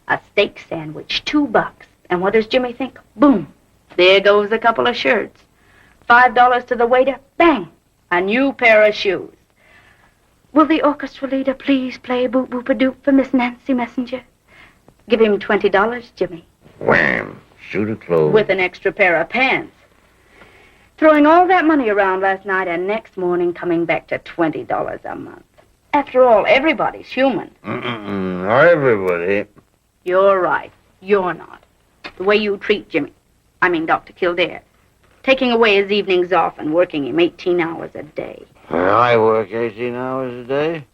A steak sandwich, $2. And what does Jimmy think? Boom. There goes a couple of shirts. $5 to the waiter. Bang. A new pair of shoes. Will the orchestra leader please play Boop Boop a Doop for Miss Nancy Messenger? Give him $20, Jimmy. Wham. Suit of clothes. With an extra pair of pants. Throwing all that money around last night and next morning coming back to $20 a month. After all, everybody's human. Not everybody. You're right. You're not. The way you treat Jimmy, Dr. Kildare, taking away his evenings off and working him 18 hours a day. Well, I work 18 hours a day.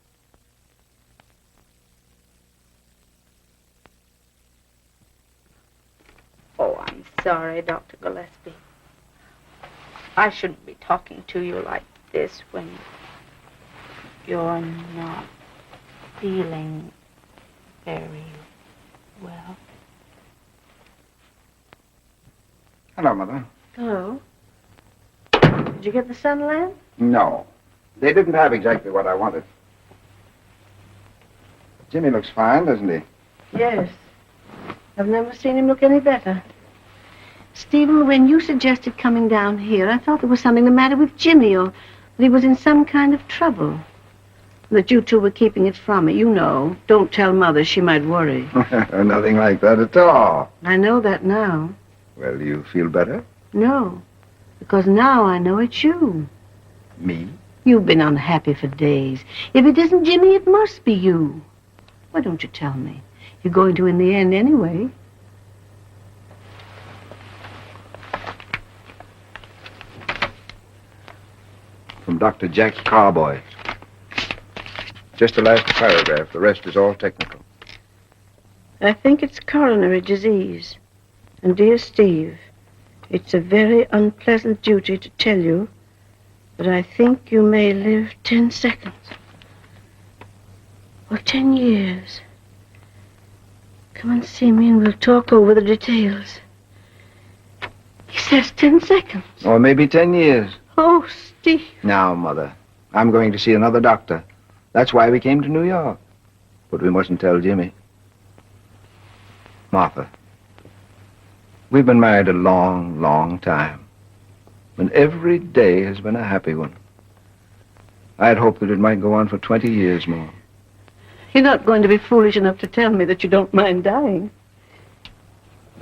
Oh, I'm sorry, Dr. Gillespie. I shouldn't be talking to you like this when you're not feeling very well. Hello, Mother. Hello. Did you get the sun lamp? No. They didn't have exactly what I wanted. Jimmy looks fine, doesn't he? Yes. I've never seen him look any better. Stephen, when you suggested coming down here, I thought there was something the matter with Jimmy, or that he was in some kind of trouble. That you two were keeping it from me. You know. Don't tell Mother. She might worry. Nothing like that at all. I know that now. Well, you feel better? No. Because now I know it's you. Me? You've been unhappy for days. If it isn't Jimmy, it must be you. Why don't you tell me? You're going to in the end anyway. From Dr. Jack Carboy. Just the last paragraph. The rest is all technical. I think it's coronary disease. And dear Steve, it's a very unpleasant duty to tell you, but I think you may live 10 seconds. Or 10 years. Come and see me and we'll talk over the details. He says 10 seconds. Or maybe 10 years. Oh, Steve. Now, Mother, I'm going to see another doctor. That's why we came to New York. But we mustn't tell Jimmy. Martha, we've been married a long, long time. And every day has been a happy one. I'd hoped that it might go on for 20 years more. You're not going to be foolish enough to tell me that you don't mind dying.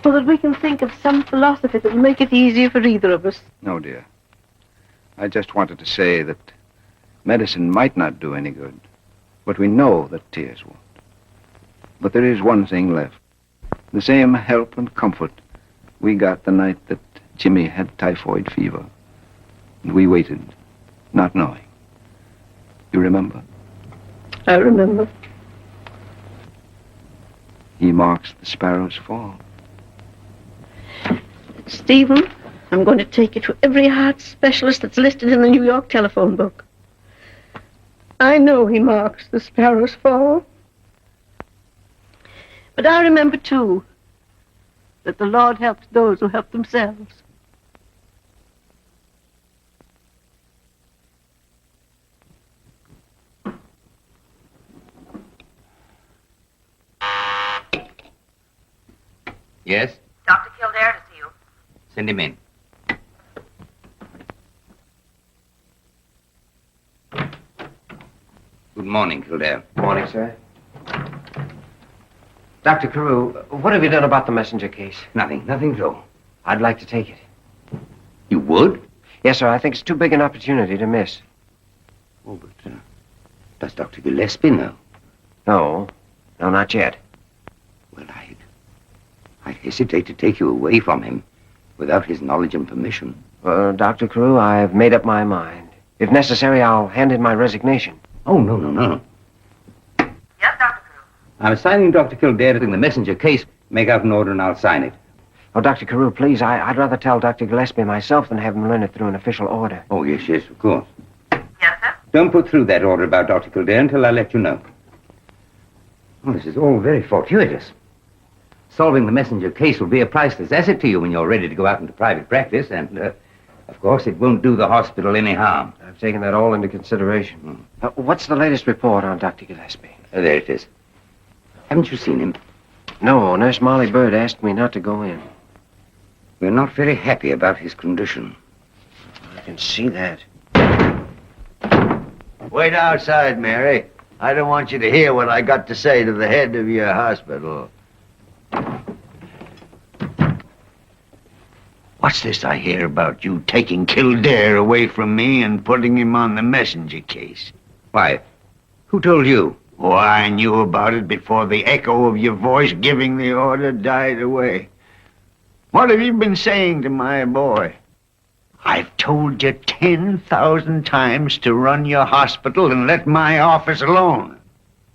So that we can think of some philosophy that will make it easier for either of us. No, dear. I just wanted to say that medicine might not do any good, but we know that tears won't. But there is one thing left. The same help and comfort we got the night that Jimmy had typhoid fever. And we waited, not knowing. You remember? I remember. He marks the sparrow's fall. Stephen, I'm going to take you to every heart specialist that's listed in the New York telephone book. I know he marks the sparrow's fall. But I remember, too, that the Lord helps those who help themselves. Yes? Dr. Kildare to see you. Send him in. Good morning, Kildare. Morning, sir. Dr. Carew, what have you done about the messenger case? Nothing at all. I'd like to take it. You would? Yes, sir. I think it's too big an opportunity to miss. Oh, but does Dr. Gillespie know? No, not yet. Well, I'd hesitate to take you away from him without his knowledge and permission. Dr. Carew, I've made up my mind. If necessary, I'll hand in my resignation. Oh, no. Yes, Dr. Carew. I'm assigning Dr. Kildare to the messenger case. Make out an order and I'll sign it. Oh, Dr. Carew, please, I'd rather tell Dr. Gillespie myself than have him learn it through an official order. Oh, yes, of course. Yes, sir? Don't put through that order about Dr. Kildare until I let you know. Oh, this is all very fortuitous. Solving the messenger case will be a priceless asset to you when you're ready to go out into private practice, and, of course, it won't do the hospital any harm. I've taken that all into consideration. What's the latest report on Dr. Gillespie? There it is. Haven't you seen him? No, Nurse Molly Bird asked me not to go in. We're not very happy about his condition. I can see that. Wait outside, Mary. I don't want you to hear what I got to say to the head of your hospital. What's this I hear about you taking Kildare away from me and putting him on the messenger case? Why, who told you? Oh, I knew about it before the echo of your voice giving the order died away. What have you been saying to my boy? I've told you 10,000 times to run your hospital and let my office alone.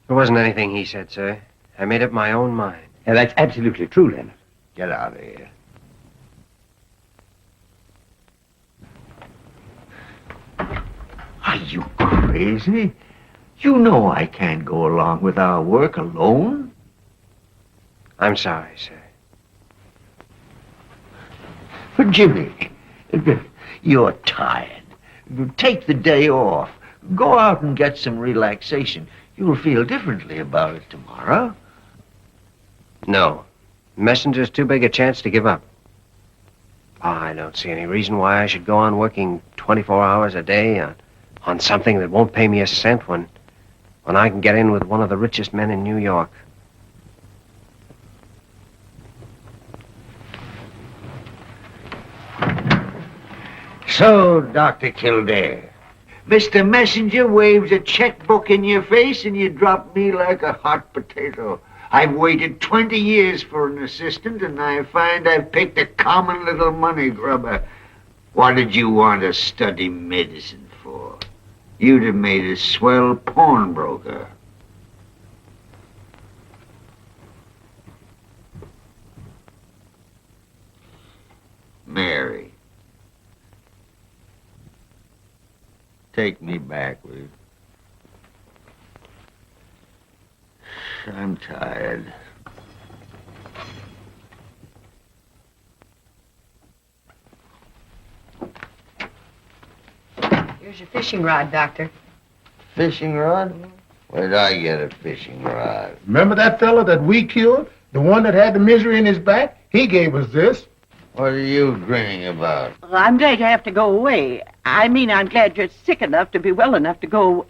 There wasn't anything he said, sir. I made up my own mind. Yeah, that's absolutely true, Leonard. Get out of here. Are you crazy? You know I can't go along with our work alone. I'm sorry, sir. But Jimmy, you're tired. Take the day off. Go out and get some relaxation. You'll feel differently about it tomorrow. No. Messenger's too big a chance to give up. Oh, I don't see any reason why I should go on working 24 hours a day on something that won't pay me a cent when I can get in with one of the richest men in New York. So, Dr. Kildare, Mr. Messenger waves a checkbook in your face and you drop me like a hot potato. I've waited 20 years for an assistant, and I find I've picked a common little money grubber. What did you want to study medicine for? You'd have made a swell pawnbroker. Mary. Take me back, will you? I'm tired. Here's your fishing rod, Doctor. Fishing rod? Where'd I get a fishing rod? Remember that fella that we killed? The one that had the misery in his back? He gave us this. What are you grinning about? Well, I'm glad you have to go away. I mean, I'm glad you're sick enough to be well enough to go.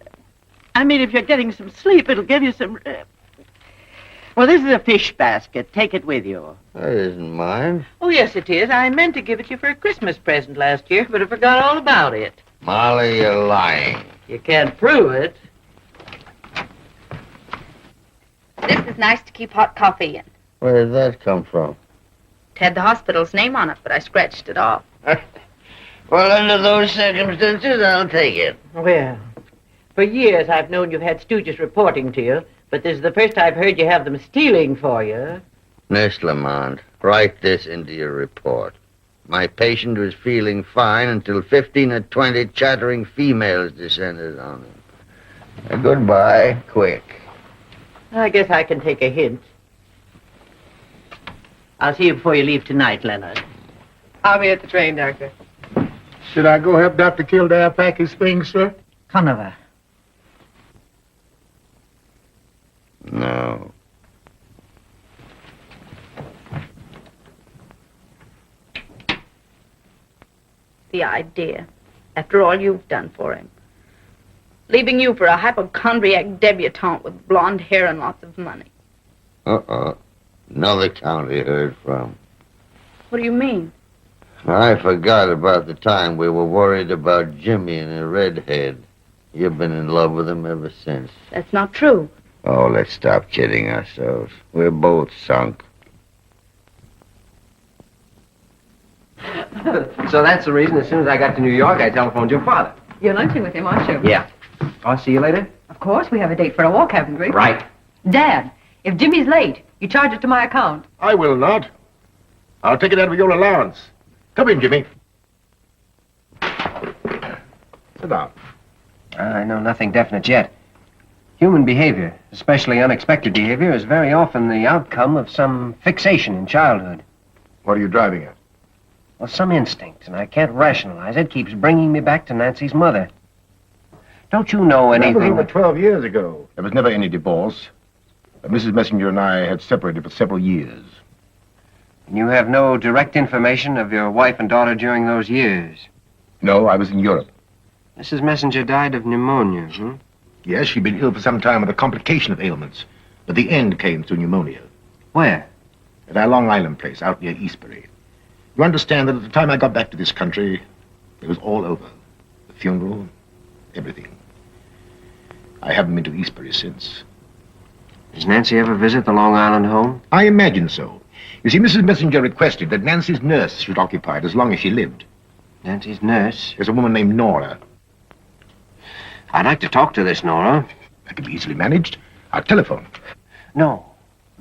I mean, if you're getting some sleep, it'll give you some... Well, this is a fish basket. Take it with you. That isn't mine. Oh, yes, it is. I meant to give it you for a Christmas present last year, but I forgot all about it. Molly, you're lying. You can't prove it. This is nice to keep hot coffee in. Where did that come from? It had the hospital's name on it, but I scratched it off. Well, under those circumstances, I'll take it. Well, for years I've known you've had stooges reporting to you, but this is the first I've heard you have them stealing for you. Miss Lamont, write this into your report. My patient was feeling fine until 15 or 20 chattering females descended on him. Goodbye, quick. I guess I can take a hint. I'll see you before you leave tonight, Leonard. I'll be at the train, Doctor. Should I go help Dr. Kildare pack his things, sir? Conover. No. The idea, after all you've done for him. Leaving you for a hypochondriac debutante with blonde hair and lots of money. Another count he heard from. What do you mean? I forgot about the time we were worried about Jimmy and a redhead. You've been in love with him ever since. That's not true. Oh, let's stop kidding ourselves. We're both sunk. So that's the reason as soon as I got to New York, I telephoned your father. You're lunching with him, aren't you? Yeah. I'll see you later? Of course, we have a date for a walk, haven't we? Right. Dad, if Jimmy's late, you charge it to my account. I will not. I'll take it out of your allowance. Come in, Jimmy. Sit down. I know nothing definite yet. Human behavior, especially unexpected behavior, is very often the outcome of some fixation in childhood. What are you driving at? Well, some instinct, and I can't rationalize it, keeps bringing me back to Nancy's mother. Don't you know That was anything? over 12 years ago. There was never any divorce. Mrs. Messenger and I had separated for several years. You have no direct information of your wife and daughter during those years? No, I was in Europe. Mrs. Messenger died of pneumonia, hmm? Yes, she'd been ill for some time with a complication of ailments. But the end came through pneumonia. Where? At our Long Island place, out near Eastbury. You understand that at the time I got back to this country, it was all over. The funeral, everything. I haven't been to Eastbury since. Does Nancy ever visit the Long Island home? I imagine so. You see, Mrs. Messenger requested that Nancy's nurse should occupy it as long as she lived. Nancy's nurse? There's a woman named Nora. I'd like to talk to this Nora. That can be easily managed. I'll telephone. No,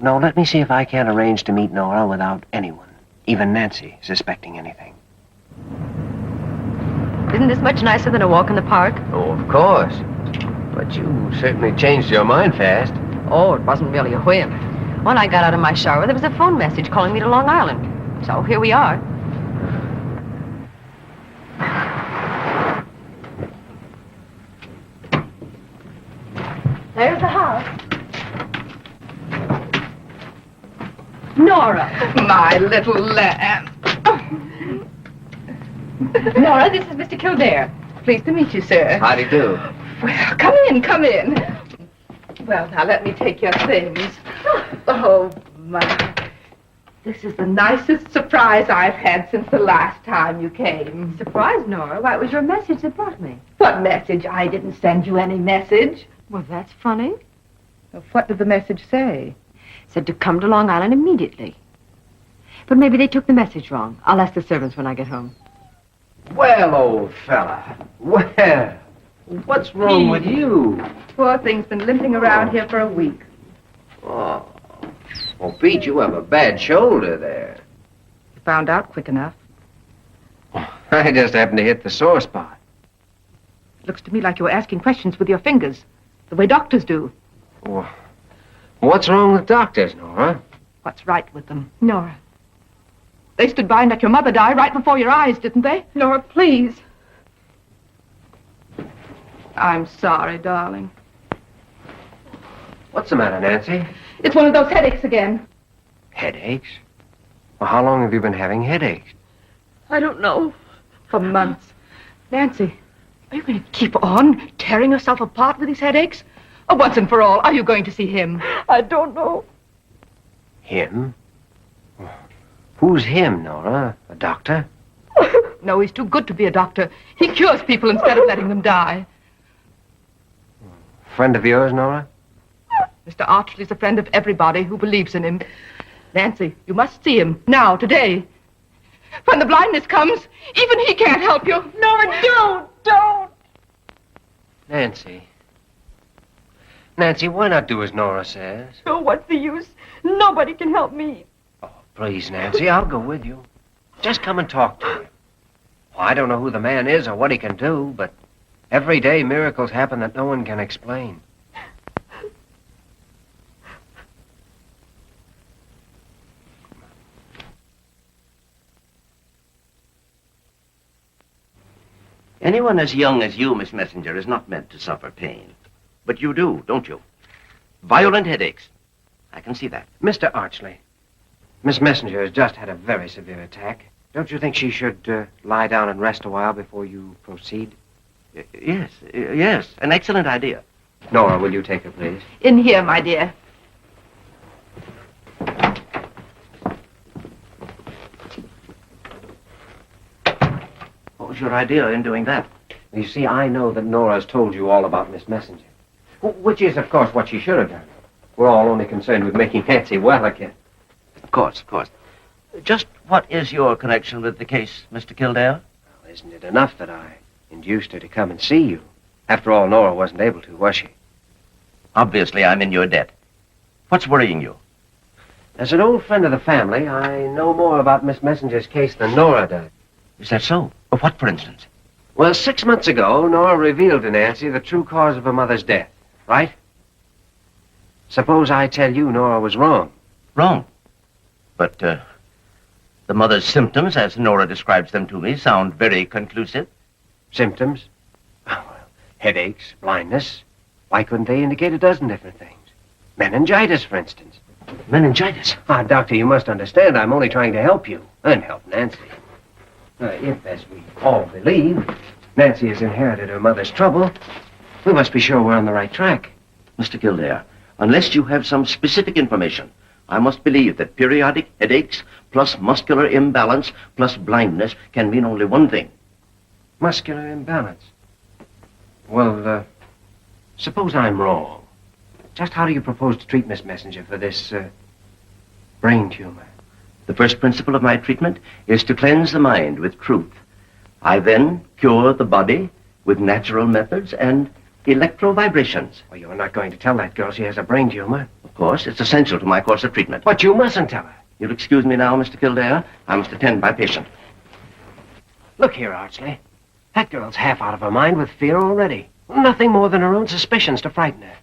let me see if I can't arrange to meet Nora without anyone, even Nancy, suspecting anything. Isn't this much nicer than a walk in the park? Oh, of course. But you certainly changed your mind fast. Oh, it wasn't really a whim. When I got out of my shower, there was a phone message calling me to Long Island. So here we are. There's the house. Nora. My little lamb. Nora, this is Mr. Kildare. Pleased to meet you, sir. Howdy do. Well, come in, come in. Well, now, let me take your things. Oh, my. This is the nicest surprise I've had since the last time you came. Surprise, Nora? Why, it was your message that brought me. What message? I didn't send you any message. Well, that's funny. What did the message say? Said to come to Long Island immediately. But maybe they took the message wrong. I'll ask the servants when I get home. Well, old fella. Well, what's wrong with you? Poor thing's been limping around here for a week. Oh. Well, Pete, you have a bad shoulder there. You found out quick enough. I just happened to hit the sore spot. Looks to me like you were asking questions with your fingers, the way doctors do. Well, what's wrong with doctors, Nora? What's right with them? Nora. They stood by and let your mother die right before your eyes, didn't they? Nora, please. I'm sorry, darling. What's the matter, Nancy? It's one of those headaches again. Headaches? Well, how long have you been having headaches? I don't know. For months. Nancy, are you going to keep on tearing yourself apart with these headaches? Or once and for all, are you going to see him? I don't know. Him? Who's him, Nora? A doctor? No, he's too good to be a doctor. He cures people instead of letting them die. Friend of yours, Nora? Mr. Archley's a friend of everybody who believes in him. Nancy, you must see him. Now, today. When the blindness comes, even he can't help you. Nora, don't! Nancy. Nancy, why not do as Nora says? Oh, what's the use? Nobody can help me. Please, Nancy, I'll go with you. Just come and talk to him. Well, I don't know who the man is or what he can do, but every day miracles happen that no one can explain. Anyone as young as you, Miss Messenger, is not meant to suffer pain. But you do, don't you? Violent headaches. I can see that. Mr. Archley, Miss Messenger has just had a very severe attack. Don't you think she should lie down and rest a while before you proceed? Yes, an excellent idea. Nora, will you take her, please? In here, my dear. What was your idea in doing that? You see, I know that Nora's told you all about Miss Messenger. Which is, of course, what she should have done. We're all only concerned with making Nancy well again. Of course. Just what is your connection with the case, Mr. Kildare? Well, isn't it enough that I induced her to come and see you? After all, Nora wasn't able to, was she? Obviously, I'm in your debt. What's worrying you? As an old friend of the family, I know more about Miss Messenger's case than Nora does. Is that so? Of what, for instance? Well, 6 months ago, Nora revealed to Nancy the true cause of her mother's death, right? Suppose I tell you Nora was wrong. Wrong? But, the mother's symptoms, as Nora describes them to me, sound very conclusive. Symptoms? Oh, well, headaches, blindness. Why couldn't they indicate a dozen different things? Meningitis, for instance. Meningitis? Doctor, you must understand I'm only trying to help you and help Nancy. If, as we all believe, Nancy has inherited her mother's trouble, we must be sure we're on the right track. Mr. Kildare, unless you have some specific information, I must believe that periodic headaches plus muscular imbalance plus blindness can mean only one thing. Muscular imbalance? Well, suppose I'm wrong. Just how do you propose to treat Miss Messenger for this, brain tumor? The first principle of my treatment is to cleanse the mind with truth. I then cure the body with natural methods and electrovibrations. Well, you're not going to tell that girl she has a brain tumor. Of course, it's essential to my course of treatment. But you mustn't tell her. You'll excuse me now, Mr. Kildare. I must attend my patient. Look here, Archley. That girl's half out of her mind with fear already. Nothing more than her own suspicions to frighten her.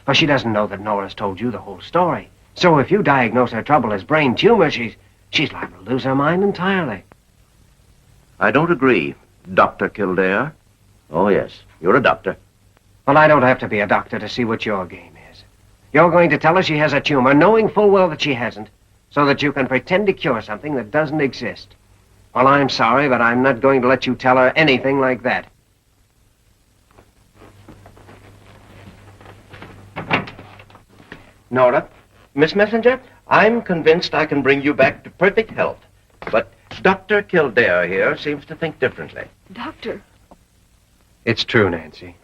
For she doesn't know that Nora's told you the whole story. So if you diagnose her trouble as brain tumor, she's liable to lose her mind entirely. I don't agree, Dr. Kildare. Oh, yes, you're a doctor. Well, I don't have to be a doctor to see what your game is. You're going to tell her she has a tumor, knowing full well that she hasn't, so that you can pretend to cure something that doesn't exist. Well, I'm sorry, but I'm not going to let you tell her anything like that. Nora, Miss Messenger, I'm convinced I can bring you back to perfect health. But Dr. Kildare here seems to think differently. Doctor. It's true, Nancy.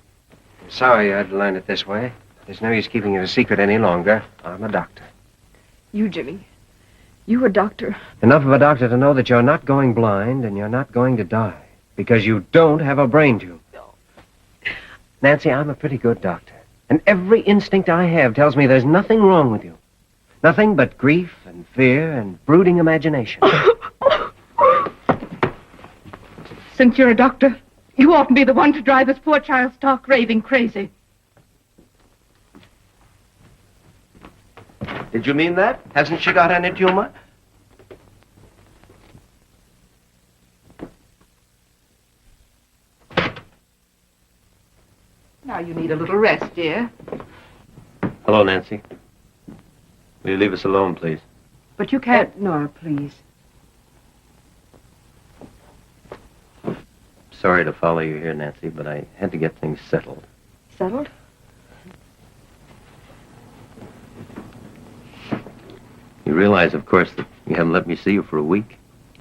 I'm sorry you had to learn it this way. There's no use keeping it a secret any longer. I'm a doctor. You, Jimmy. You a doctor. Enough of a doctor to know that you're not going blind and you're not going to die. Because you don't have a brain tumor. No. Nancy, I'm a pretty good doctor. And every instinct I have tells me there's nothing wrong with you. Nothing but grief and fear and brooding imagination. Since you're a doctor, you oughtn't be the one to drive this poor child stark raving crazy. Did you mean that? Hasn't she got any tumor? Now you need a little rest, dear. Hello, Nancy. Will you leave us alone, please? But you can't... Nora, please. Sorry to follow you here, Nancy, but I had to get things settled. Settled? You realize, of course, that you haven't let me see you for a week,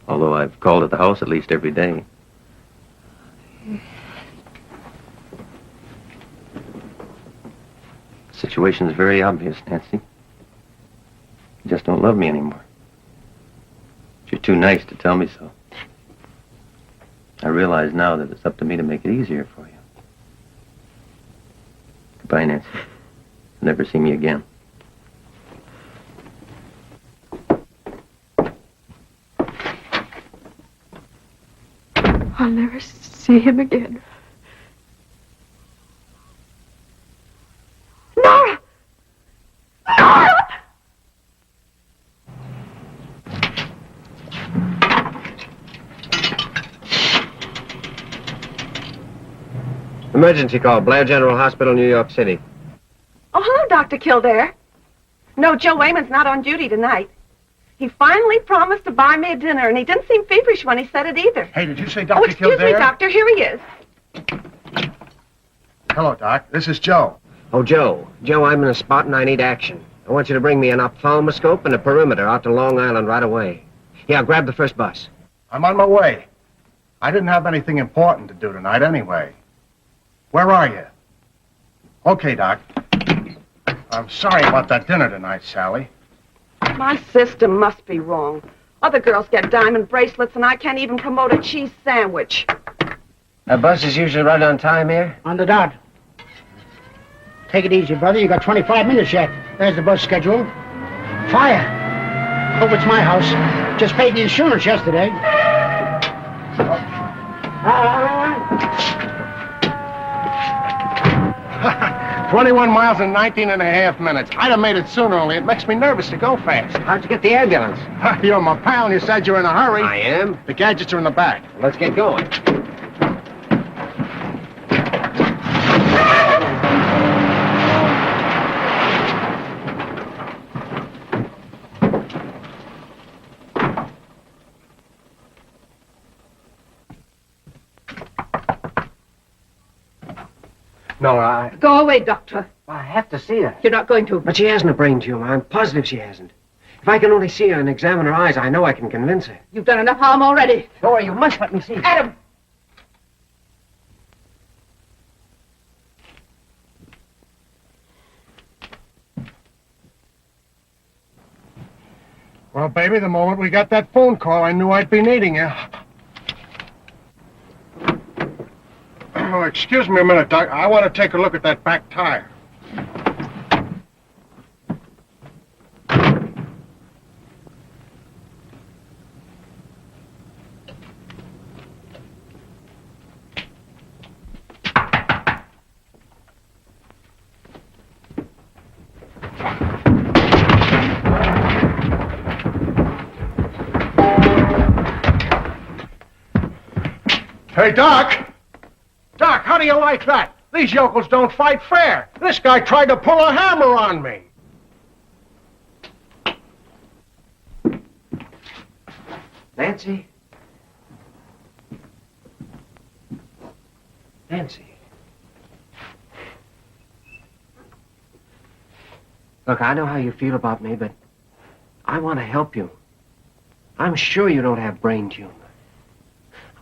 although I've called at the house at least every day. The situation's very obvious, Nancy. You just don't love me anymore. But you're too nice to tell me so. I realize now that it's up to me to make it easier for you. Goodbye, Nancy. You'll never see me again. I'll never see him again. Nora! Nora! Emergency call, Blair General Hospital, New York City. Oh, hello, Dr. Kildare. No, Joe Wayman's not on duty tonight. He finally promised to buy me a dinner, and he didn't seem feverish when he said it either. Hey, did you say Oh, Dr. excuse Kildare? me, Doctor. Here he is. Hello, Doc. This is Joe. Oh, Joe. Joe, I'm in a spot and I need action. I want you to bring me an ophthalmoscope and a perimeter out to Long Island right away. Yeah, grab the first bus. I'm on my way. I didn't have anything important to do tonight anyway. Where are you? Okay, Doc. I'm sorry about that dinner tonight, Sally. My system must be wrong. Other girls get diamond bracelets, and I can't even promote a cheese sandwich. That bus is usually right on time here? On the dot. Take it easy, brother. You got 25 minutes yet. There's the bus schedule. Fire. Hope it's my house. Just paid the insurance yesterday. 21 miles in 19 and a half minutes. I'd have made it sooner, only it makes me nervous to go fast. How'd you get the ambulance? You're my pal, and you said you're in a hurry. I am. The gadgets are in the back. Let's get going. No, Go away, Doctor. I have to see her. You're not going to. But she hasn't a brain tumor. I'm positive she hasn't. If I can only see her and examine her eyes, I know I can convince her. You've done enough harm already. Laura, you must let me see her. Adam! Well, baby, the moment we got that phone call, I knew I'd be needing you. Oh, excuse me a minute, Doc. I want to take a look at that back tire. Hey, Doc! Doc, how do you like that? These yokels don't fight fair. This guy tried to pull a hammer on me. Nancy? Nancy? Look, I know how you feel about me, but I want to help you. I'm sure you don't have brain tumor.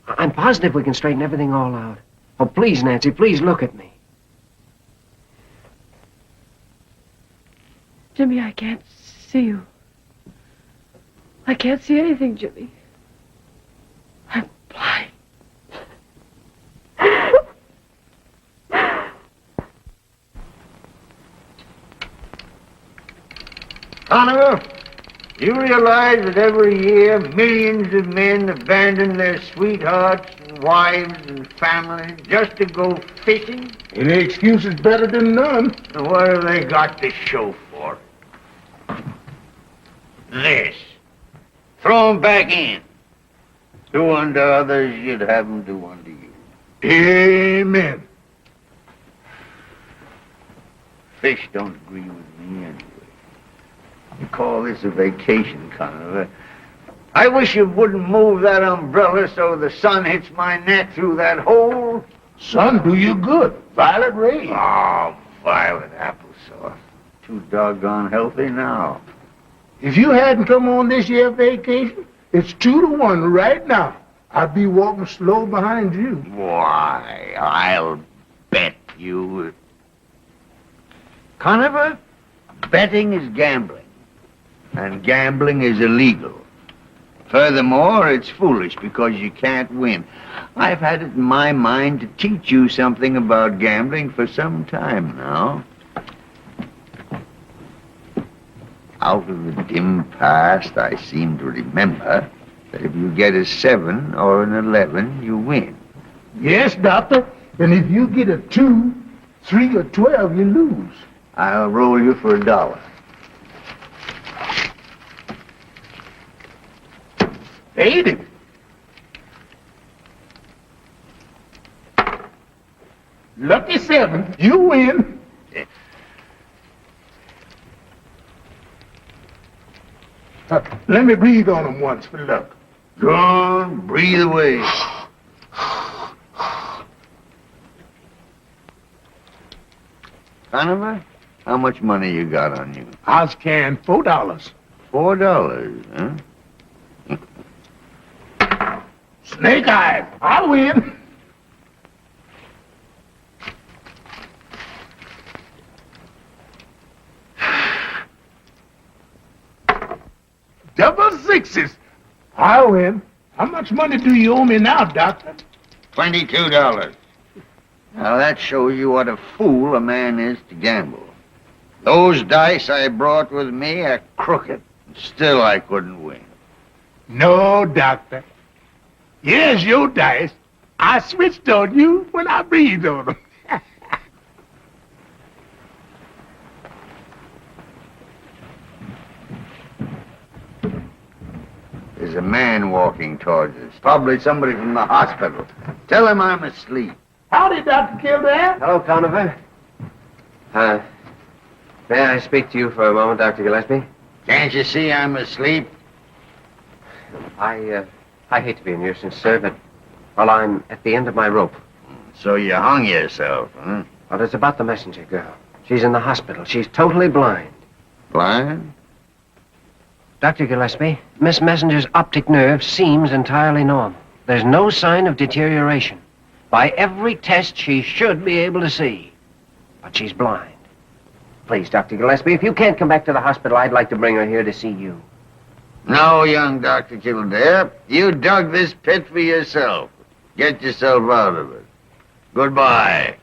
I'm positive we can straighten everything all out. Oh, please, Nancy, please look at me. Jimmy, I can't see you. I can't see anything, Jimmy. I'm blind. Conover, you realize that every year millions of men abandon their sweethearts and wives and families just to go fishing? Any excuse is better than none. And what have they got to show for it? This. Throw 'em back in. Do unto others, you'd have 'em do unto you. Amen. Fish don't agree with me anyway. You call this a vacation, Conover. I wish you wouldn't move that umbrella so the sun hits my neck through that hole. Sun do you good. Violet rays. Oh, violet applesauce. Too doggone healthy now. If you hadn't come on this year vacation, it's 2-1 right now. I'd be walking slow behind you. Why, I'll bet you. Conover, betting is gambling. And gambling is illegal. Furthermore, it's foolish because you can't win. I've had it in my mind to teach you something about gambling for some time now. Out of the dim past, I seem to remember that if you get a 7 or an 11, you win. Yes, Doctor. And if you get a 2, 3, or 12, you lose. I'll roll you for $1. Ain't it? Lucky 7. You win. Let me breathe on him once for luck. Go on, breathe away. Conover, how much money you got on you? I was carrying $4. $4, huh? Snake eyes. I win. Double 6s. I win. How much money do you owe me now, Doctor? $22. Now that shows you what a fool a man is to gamble. Those dice I brought with me are crooked. Still I couldn't win. No, Doctor. Here's your dice. I switched on you when I breathed on them. There's a man walking towards us. Probably somebody from the hospital. Tell him I'm asleep. Howdy, Dr. Kildare. Hello, Conover. May I speak to you for a moment, Dr. Gillespie? Can't you see I'm asleep? I hate to be a nuisance, sir, but, well, I'm at the end of my rope. So you hung yourself, huh? Well, it's about the messenger girl. She's in the hospital. She's totally blind. Blind? Dr. Gillespie, Miss Messenger's optic nerve seems entirely normal. There's no sign of deterioration. By every test, she should be able to see. But she's blind. Please, Dr. Gillespie, if you can't come back to the hospital, I'd like to bring her here to see you. No, young Dr. Kildare. You dug this pit for yourself. Get yourself out of it. Goodbye.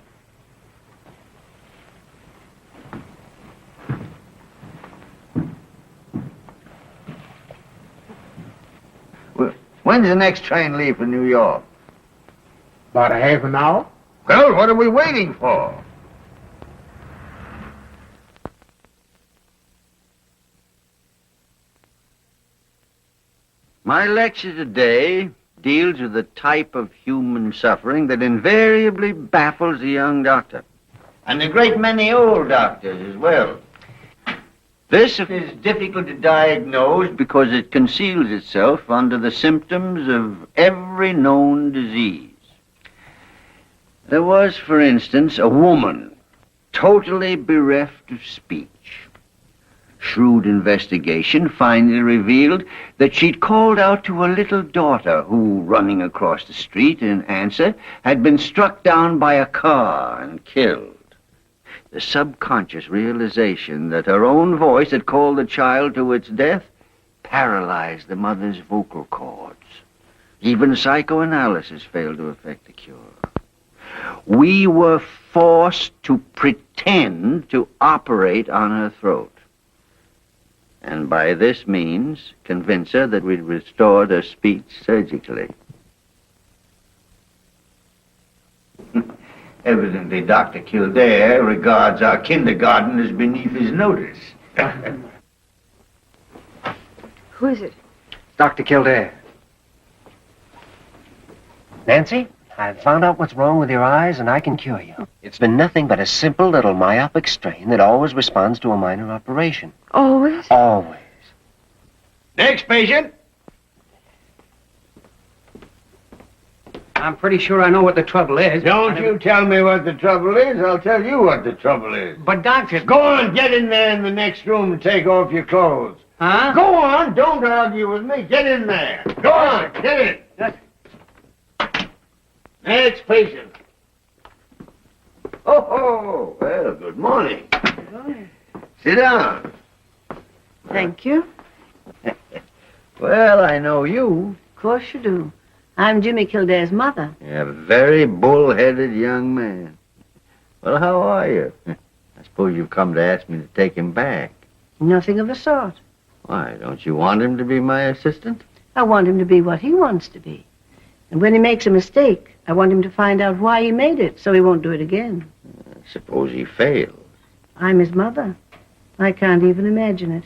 When's the next train leave for New York? About a half an hour. Well, what are we waiting for? My lecture today deals with the type of human suffering that invariably baffles a young doctor. And a great many old doctors as well. This is difficult to diagnose because it conceals itself under the symptoms of every known disease. There was, for instance, a woman totally bereft of speech. Shrewd investigation finally revealed that she'd called out to a little daughter who, running across the street in answer, had been struck down by a car and killed. The subconscious realization that her own voice had called the child to its death paralyzed the mother's vocal cords. Even psychoanalysis failed to effect the cure. We were forced to pretend to operate on her throat. And by this means, convince her that we'd restored her speech surgically. Evidently, Dr. Kildare regards our kindergarten as beneath his notice. Who is it? Dr. Kildare. Nancy, I've found out what's wrong with your eyes, and I can cure you. It's been nothing but a simple little myopic strain that always responds to a minor operation. Always? Always. Next patient. I'm pretty sure I know what the trouble is. Don't you tell me what the trouble is. I'll tell you what the trouble is. But, Doctor... Go on, get in there in the next room and take off your clothes. Huh? Go on, don't argue with me. Get in there. Go on, get in. Next patient. Oh, well, good morning. Good morning. Sit down. Thank you. Well, I know you. Of course you do. I'm Jimmy Kildare's mother. You're a very bull-headed young man. Well, how are you? I suppose you've come to ask me to take him back. Nothing of the sort. Why, don't you want him to be my assistant? I want him to be what he wants to be. And when he makes a mistake, I want him to find out why he made it so he won't do it again. Suppose he fails. I'm his mother. I can't even imagine it.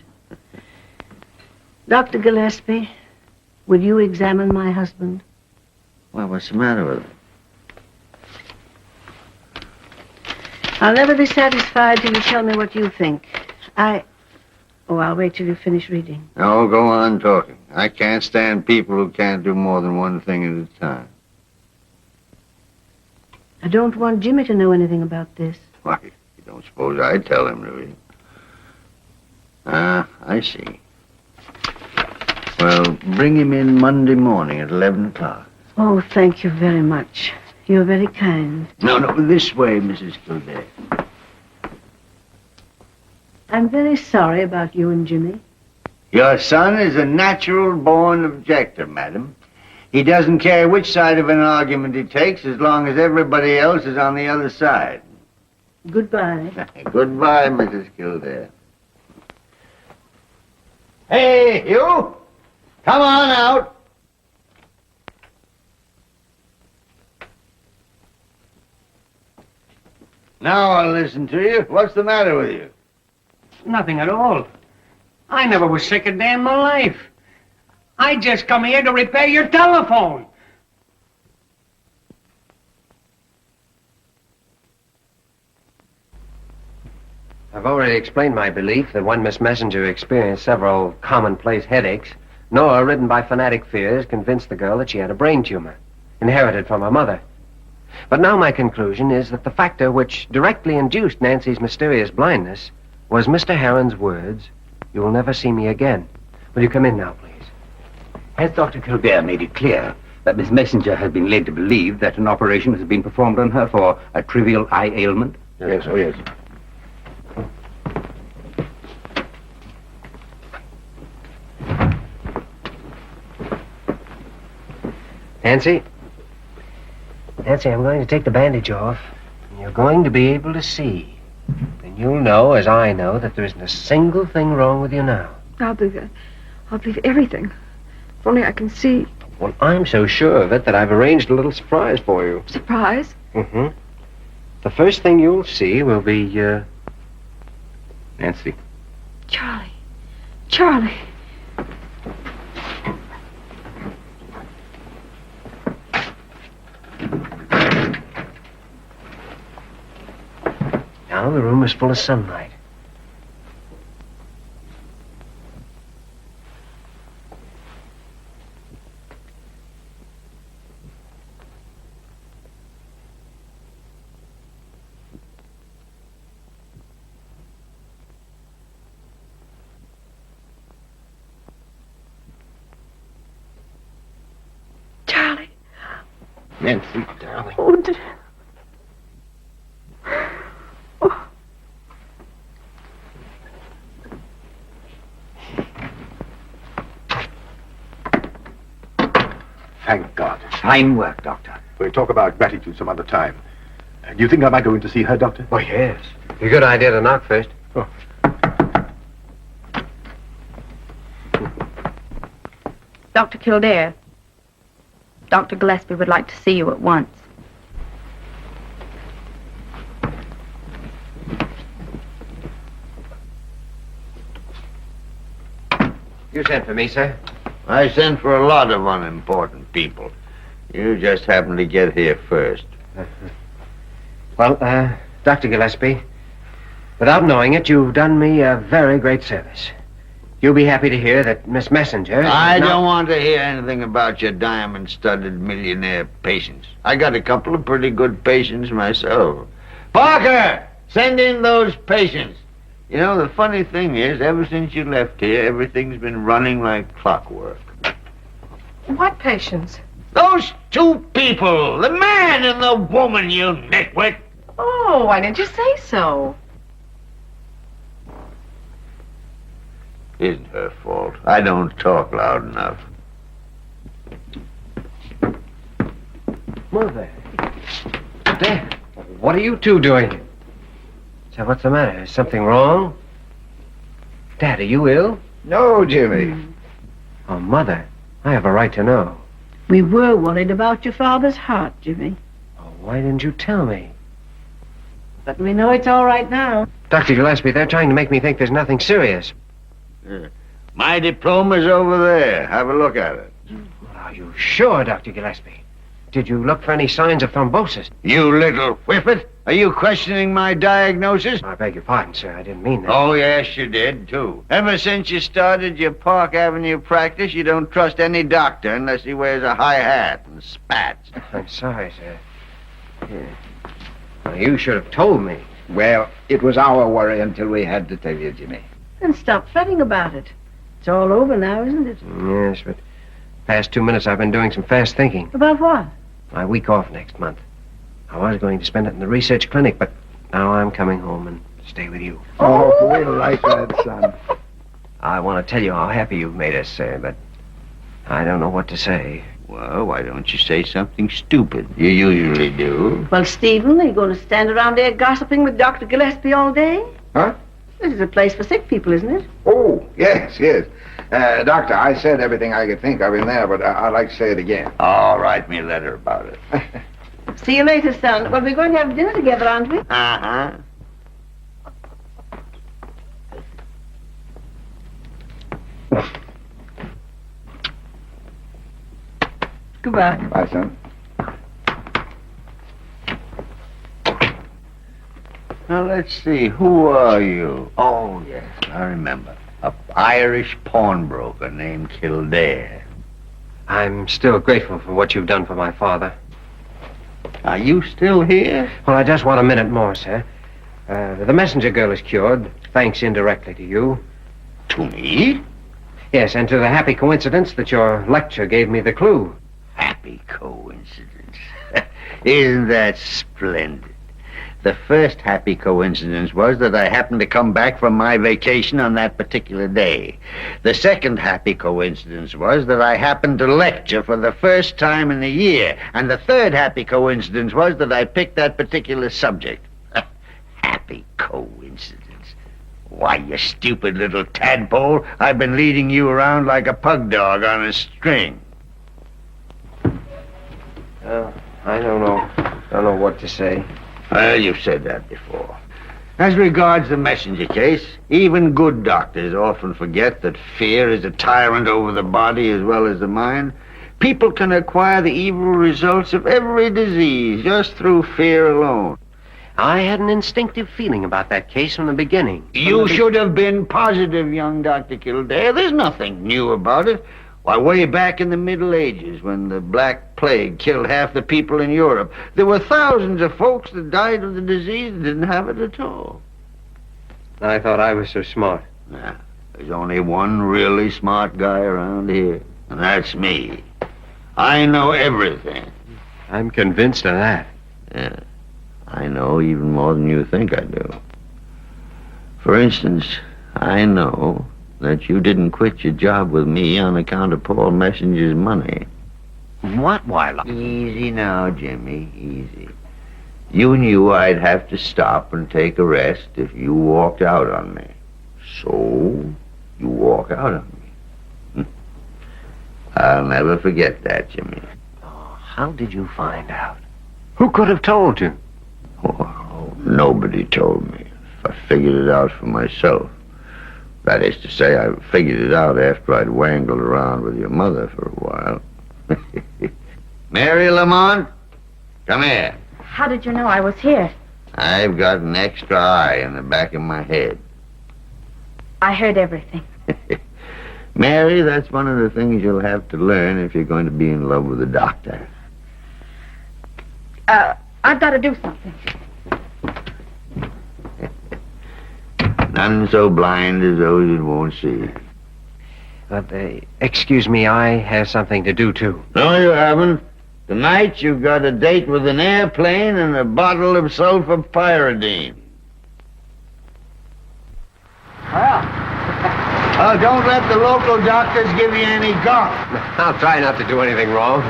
Dr. Gillespie, will you examine my husband? Well, what's the matter with him? I'll never be satisfied till you tell me what you think. Oh, I'll wait till you finish reading. No, go on talking. I can't stand people who can't do more than one thing at a time. I don't want Jimmy to know anything about this. Why, you don't suppose I'd tell him, do you? I see. Well, bring him in Monday morning at 11 o'clock. Oh, thank you very much. You're very kind. No, this way, Mrs. Kildare. I'm very sorry about you and Jimmy. Your son is a natural-born objector, madam. He doesn't care which side of an argument he takes as long as everybody else is on the other side. Goodbye. Goodbye, Mrs. Kildare. Hey, you! Come on out! Now I'll listen to you. What's the matter with you? Nothing at all. I never was sick a day in my life. I just come here to repair your telephone. I've already explained my belief that when Miss Messenger experienced several commonplace headaches, Nora, ridden by fanatic fears, convinced the girl that she had a brain tumor, inherited from her mother. But now my conclusion is that the factor which directly induced Nancy's mysterious blindness was Mr. Heron's words, "You will never see me again." Will you come in now, please? Has Dr. Kildare made it clear that Miss Messenger has been led to believe that an operation has been performed on her for a trivial eye ailment? Yes, oh yes. Nancy? Nancy, I'm going to take the bandage off, and you're going to be able to see. And you'll know, as I know, that there isn't a single thing wrong with you now. I'll believe everything. If only I can see. Well, I'm so sure of it that I've arranged a little surprise for you. Surprise? Mm-hmm. The first thing you'll see will be, Nancy. Charlie. Now the room is full of sunlight. Charlie. Nancy, darling. Oh, dear. Thank God. Fine work, Doctor. We'll talk about gratitude some other time. Do you think I might go in to see her, Doctor? Oh, yes. A good idea to knock first. Oh. Dr. Kildare, Dr. Gillespie would like to see you at once. You sent for me, sir? I sent for a lot of unimportant people. You just happened to get here first. Well, Dr. Gillespie, without knowing it, you've done me a very great service. You'll be happy to hear that Miss Messenger... I don't want to hear anything about your diamond-studded millionaire patients. I got a couple of pretty good patients myself. Parker! Send in those patients. You know, the funny thing is, ever since you left here, everything's been running like clockwork. What patients? Those two people! The man and the woman, you nitwit! Oh, why didn't you say so? Isn't her fault. I don't talk loud enough. Mother. Dad, what are you two doing? So what's the matter? Is something wrong? Dad, are you ill? No, Jimmy. Oh, Mother, I have a right to know. We were worried about your father's heart, Jimmy. Oh, why didn't you tell me? But we know it's all right now. Dr. Gillespie, they're trying to make me think there's nothing serious. My diploma's over there. Have a look at it. Are you sure, Dr. Gillespie? Did you look for any signs of thrombosis? You little whippet! Are you questioning my diagnosis? I beg your pardon, sir. I didn't mean that. Oh, yes, you did, too. Ever since you started your Park Avenue practice, you don't trust any doctor unless he wears a high hat and spats. I'm sorry, sir. Yeah. Well, you should have told me. Well, it was our worry until we had to tell you, Jimmy. And stop fretting about it. It's all over now, isn't it? Yes, but past 2 minutes I've been doing some fast thinking. About what? My week off next month. I was going to spend it in the research clinic, but now I'm coming home and stay with you. Oh, we'll like that, son. I want to tell you how happy you've made us, sir, but I don't know what to say. Well, why don't you say something stupid? You usually do. Well, Stephen, are you going to stand around there gossiping with Dr. Gillespie all day? Huh? This is a place for sick people, isn't it? Oh, yes. Doctor, I said everything I could think of in there, but I'd like to say it again. Oh, write me a letter about it. See you later, son. Well, we're going to have dinner together, aren't we? Uh-huh. Goodbye. Bye, son. Now, let's see. Who are you? Oh, yes, I remember. An Irish pawnbroker named Kildare. I'm still grateful for what you've done for my father. Are you still here? Well, I just want a minute more, sir. The messenger girl is cured, thanks indirectly to you. To me? Yes, and to the happy coincidence that your lecture gave me the clue. Happy coincidence. Isn't that splendid? The first happy coincidence was that I happened to come back from my vacation on that particular day. The second happy coincidence was that I happened to lecture for the first time in a year. And the third happy coincidence was that I picked that particular subject. Happy coincidence. Why, you stupid little tadpole, I've been leading you around like a pug dog on a string. I don't know what to say. Well, you've said that before. As regards the messenger case, even good doctors often forget that fear is a tyrant over the body as well as the mind. People can acquire the evil results of every disease just through fear alone. I had an instinctive feeling about that case from the beginning. You should have been positive, young Dr. Kildare. There's nothing new about it. Why, way back in the Middle Ages, when the Black Plague killed half the people in Europe, there were thousands of folks that died of the disease and didn't have it at all. I thought I was so smart. Nah, there's only one really smart guy around here, and that's me. I know everything. I'm convinced of that. Yeah, I know even more than you think I do. For instance, I know that you didn't quit your job with me on account of Paul Messenger's money. What, Wyler? Easy now, Jimmy, easy. You knew I'd have to stop and take a rest if you walked out on me. So, you walk out on me. I'll never forget that, Jimmy. How did you find out? Who could have told you? Oh, nobody told me. I figured it out for myself. That is to say, I figured it out after I'd wangled around with your mother for a while. Mary Lamont, come here. How did you know I was here? I've got an extra eye in the back of my head. I heard everything. Mary, that's one of the things you'll have to learn if you're going to be in love with a doctor. I've got to do something. None so blind as those that won't see. But, excuse me, I have something to do, too. No, you haven't. Tonight you've got a date with an airplane and a bottle of sulfur-pyridine. Well, don't let the local doctors give you any guff. I'll try not to do anything wrong.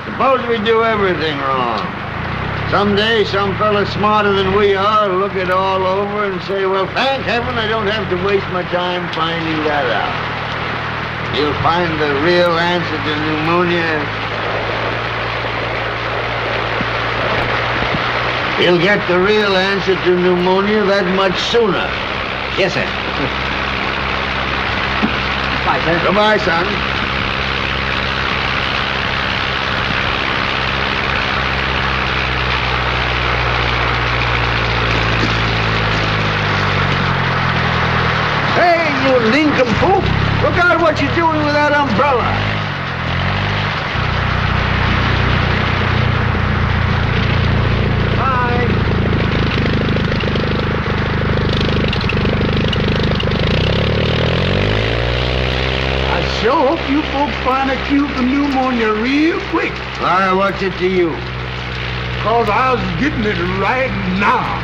Suppose we do everything wrong. Someday some fella smarter than we are will look it all over and say, well, thank heaven I don't have to waste my time finding that out. He'll find the real answer to pneumonia. He'll get the real answer to pneumonia that much sooner. Yes, sir. Bye, sir. Goodbye, son. Hey, you nincompoop! Look out what you're doing with that umbrella! Sure hope you folks find a cure for pneumonia real quick. Why, what's it to you? Cause I was getting it right now.